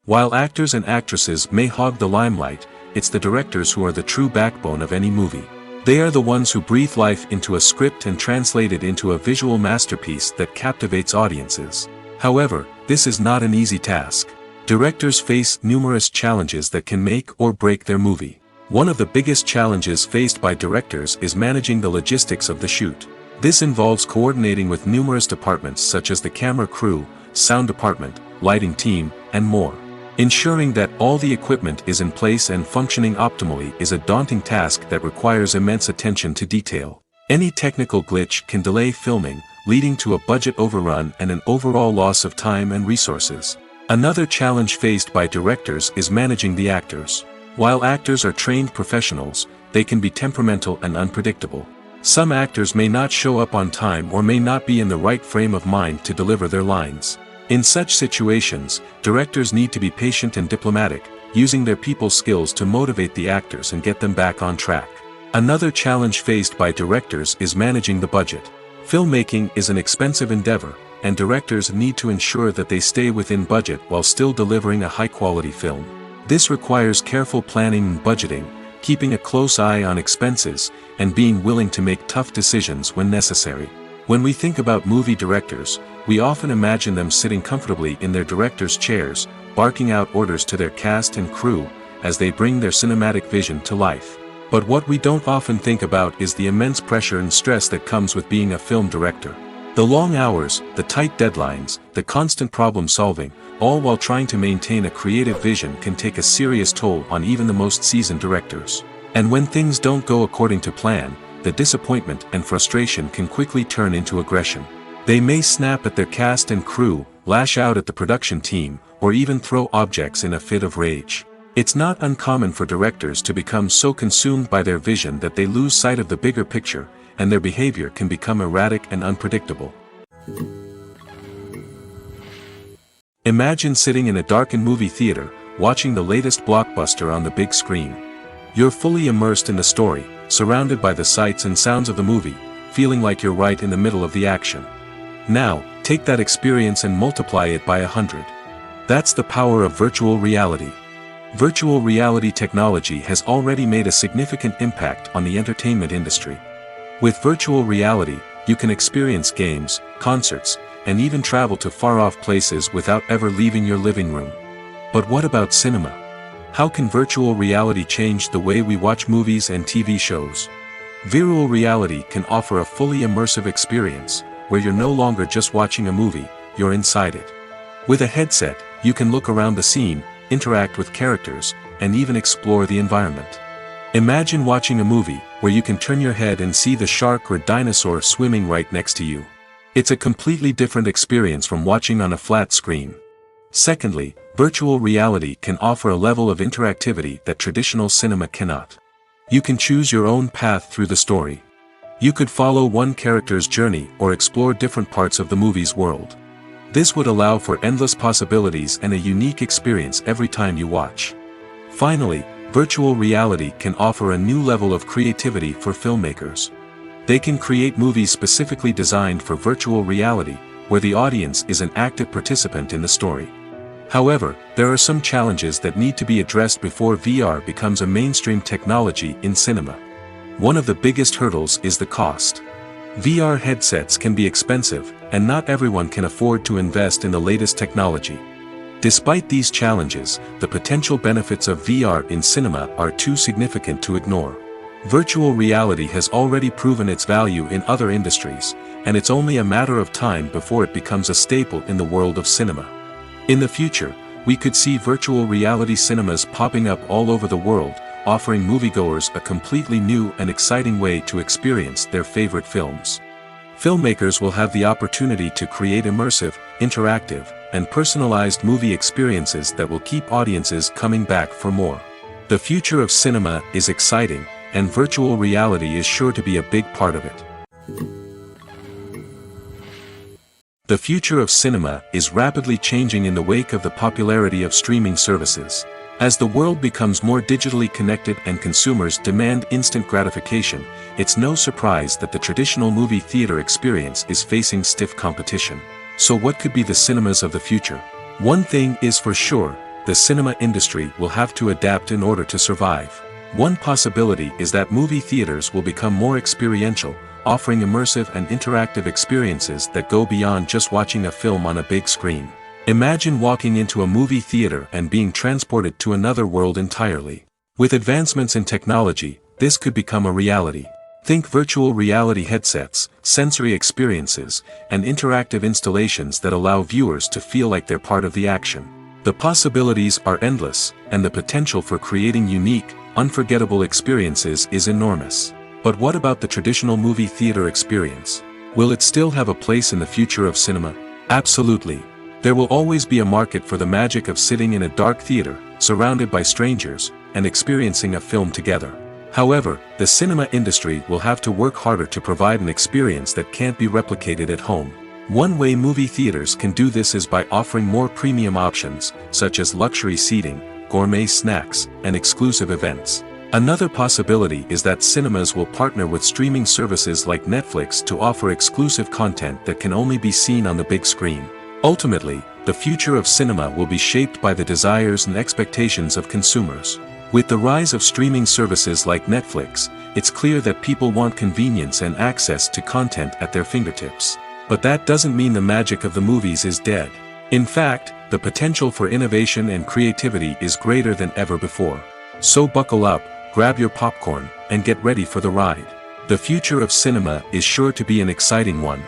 [SPEAKER 1] While actors and actresses may hog the limelight, it's the directors who are the true backbone of any movie. They are the ones who breathe life into a script and translate it into a visual masterpiece that captivates audiences. However, this is not an easy task. Directors face numerous challenges that can make or break their movie. One of the biggest challenges faced by directors is managing the logistics of the shoot. This involves coordinating with numerous departments such as the camera crew, sound department, lighting team, and more. Ensuring that all the equipment is in place and functioning optimally is a daunting task that requires immense attention to detail. Any technical glitch can delay filming, leading to a budget overrun and an overall loss of time and resources. Another challenge faced by directors is managing the actors. While actors are trained professionals, they can be temperamental and unpredictable. Some actors may not show up on time or may not be in the right frame of mind to deliver their lines. In such situations, directors need to be patient and diplomatic, using their people skills to motivate the actors and get them back on track. Another challenge faced by directors is managing the budget. Filmmaking is an expensive endeavor, and directors need to ensure that they stay within budget while still delivering a high-quality film. This requires careful planning and budgeting, keeping a close eye on expenses, and being willing to make tough decisions when necessary. When we think about movie directors, we often imagine them sitting comfortably in their director's chairs, barking out orders to their cast and crew, as they bring their cinematic vision to life. But what we don't often think about is the immense pressure and stress that comes with being a film director. The long hours, the tight deadlines, the constant problem solving, all while trying to maintain a creative vision can take a serious toll on even the most seasoned directors. And when things don't go according to plan, the disappointment and frustration can quickly turn into aggression. They may snap at their cast and crew, lash out at the production team, or even throw objects in a fit of rage. It's not uncommon for directors to become so consumed by their vision that they lose sight of the bigger picture, and their behavior can become erratic and unpredictable. Imagine sitting in a darkened movie theater, watching the latest blockbuster on the big screen. You're fully immersed in the story, surrounded by the sights and sounds of the movie, feeling like you're right in the middle of the action. Now, take that experience and multiply it by 100. That's the power of virtual reality. Virtual reality technology has already made a significant impact on the entertainment industry. With virtual reality, you can experience games, concerts, and even travel to far-off places without ever leaving your living room. But what about cinema? How can virtual reality change the way we watch movies and TV shows? Virtual reality can offer a fully immersive experience, where you're no longer just watching a movie, you're inside it. With a headset, you can look around the scene, interact with characters, and even explore the environment. Imagine watching a movie where you can turn your head and see the shark or dinosaur swimming right next to you. It's a completely different experience from watching on a flat screen. Secondly, virtual reality can offer a level of interactivity that traditional cinema cannot. You can choose your own path through the story. You could follow one character's journey or explore different parts of the movie's world. This would allow for endless possibilities and a unique experience every time you watch. Finally, virtual reality can offer a new level of creativity for filmmakers. They can create movies specifically designed for virtual reality, where the audience is an active participant in the story. However, there are some challenges that need to be addressed before VR becomes a mainstream technology in cinema. One of the biggest hurdles is the cost. VR headsets can be expensive, and not everyone can afford to invest in the latest technology. Despite these challenges, the potential benefits of VR in cinema are too significant to ignore. Virtual reality has already proven its value in other industries, and it's only a matter of time before it becomes a staple in the world of cinema. In the future, we could see virtual reality cinemas popping up all over the world, offering moviegoers a completely new and exciting way to experience their favorite films. Filmmakers will have the opportunity to create immersive, interactive, and personalized movie experiences that will keep audiences coming back for more. The future of cinema is exciting, and virtual reality is sure to be a big part of it. The future of cinema is rapidly changing in the wake of the popularity of streaming services. As the world becomes more digitally connected and consumers demand instant gratification, it's no surprise that the traditional movie theater experience is facing stiff competition. So what could be the cinemas of the future? One thing is for sure, the cinema industry will have to adapt in order to survive. One possibility is that movie theaters will become more experiential, offering immersive and interactive experiences that go beyond just watching a film on a big screen. Imagine walking into a movie theater and being transported to another world entirely. With advancements in technology, this could become a reality. Think virtual reality headsets, sensory experiences, and interactive installations that allow viewers to feel like they're part of the action. The possibilities are endless, and the potential for creating unique, unforgettable experiences is enormous. But what about the traditional movie theater experience? Will it still have a place in the future of cinema? Absolutely. There will always be a market for the magic of sitting in a dark theater, surrounded by strangers, and experiencing a film together. However, the cinema industry will have to work harder to provide an experience that can't be replicated at home. One way movie theaters can do this is by offering more premium options, such as luxury seating, gourmet snacks, and exclusive events. Another possibility is that cinemas will partner with streaming services like Netflix to offer exclusive content that can only be seen on the big screen. Ultimately, the future of cinema will be shaped by the desires and expectations of consumers. With the rise of streaming services like Netflix, it's clear that people want convenience and access to content at their fingertips. But that doesn't mean the magic of the movies is dead. In fact, the potential for innovation and creativity is greater than ever before. So buckle up, grab your popcorn, and get ready for the ride. The future of cinema is sure to be an exciting one.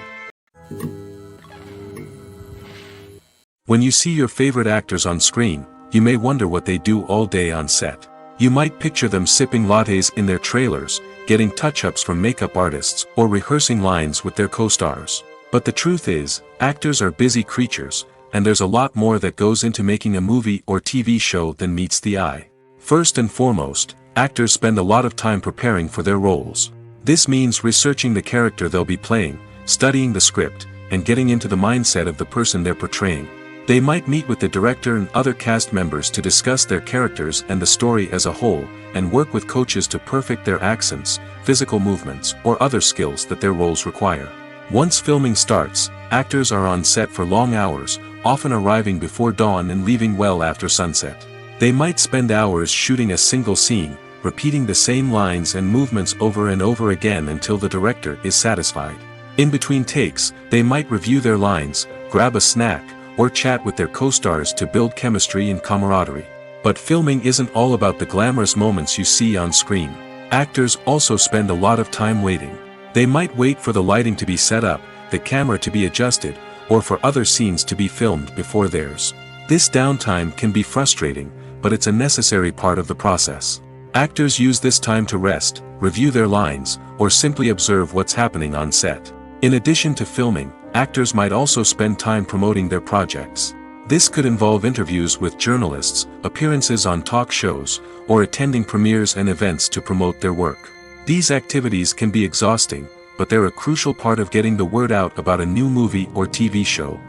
[SPEAKER 1] When you see your favorite actors on screen, you may wonder what they do all day on set. You might picture them sipping lattes in their trailers, getting touch-ups from makeup artists, or rehearsing lines with their co-stars. But the truth is, actors are busy creatures, and there's a lot more that goes into making a movie or TV show than meets the eye. First and foremost, actors spend a lot of time preparing for their roles. This means researching the character they'll be playing, studying the script, and getting into the mindset of the person they're portraying. They might meet with the director and other cast members to discuss their characters and the story as a whole, and work with coaches to perfect their accents, physical movements, or other skills that their roles require. Once filming starts, actors are on set for long hours, often arriving before dawn and leaving well after sunset. They might spend hours shooting a single scene, repeating the same lines and movements over and over again until the director is satisfied. In between takes, they might review their lines, grab a snack, or chat with their co-stars to build chemistry and camaraderie. But filming isn't all about the glamorous moments you see on screen. Actors also spend a lot of time waiting. They might wait for the lighting to be set up, the camera to be adjusted, or for other scenes to be filmed before theirs. This downtime can be frustrating, but it's a necessary part of the process. Actors use this time to rest, review their lines, or simply observe what's happening on set. In addition to filming, actors might also spend time promoting their projects. This could involve interviews with journalists, appearances on talk shows, or attending premieres and events to promote their work. These activities can be exhausting, but they're a crucial part of getting the word out about a new movie or TV show.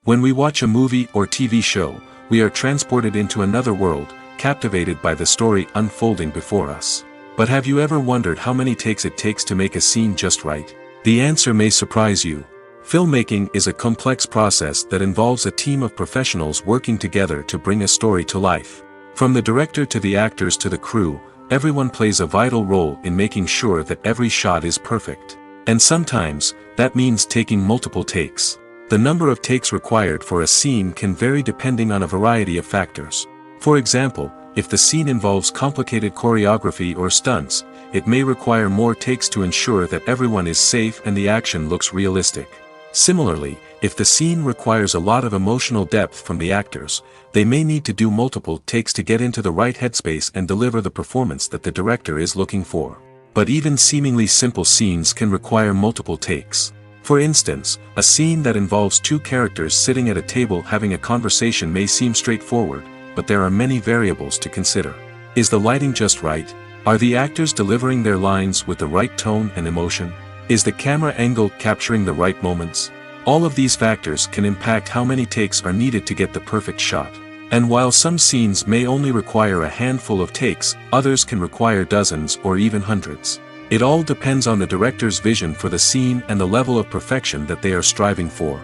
[SPEAKER 1] When we watch a movie or TV show, we are transported into another world, captivated by the story unfolding before us. But have you ever wondered how many takes it takes to make a scene just right? The answer may surprise you. Filmmaking is a complex process that involves a team of professionals working together to bring a story to life. From the director to the actors to the crew, everyone plays a vital role in making sure that every shot is perfect. And sometimes, that means taking multiple takes. The number of takes required for a scene can vary depending on a variety of factors. For example, if the scene involves complicated choreography or stunts, it may require more takes to ensure that everyone is safe and the action looks realistic. Similarly, if the scene requires a lot of emotional depth from the actors, they may need to do multiple takes to get into the right headspace and deliver the performance that the director is looking for. But even seemingly simple scenes can require multiple takes. For instance, a scene that involves two characters sitting at a table having a conversation may seem straightforward, but there are many variables to consider. Is the lighting just right? Are the actors delivering their lines with the right tone and emotion? Is the camera angle capturing the right moments? All of these factors can impact how many takes are needed to get the perfect shot. And while some scenes may only require a handful of takes, others can require dozens or even hundreds. It all depends on the director's vision for the scene and the level of perfection that they are striving for.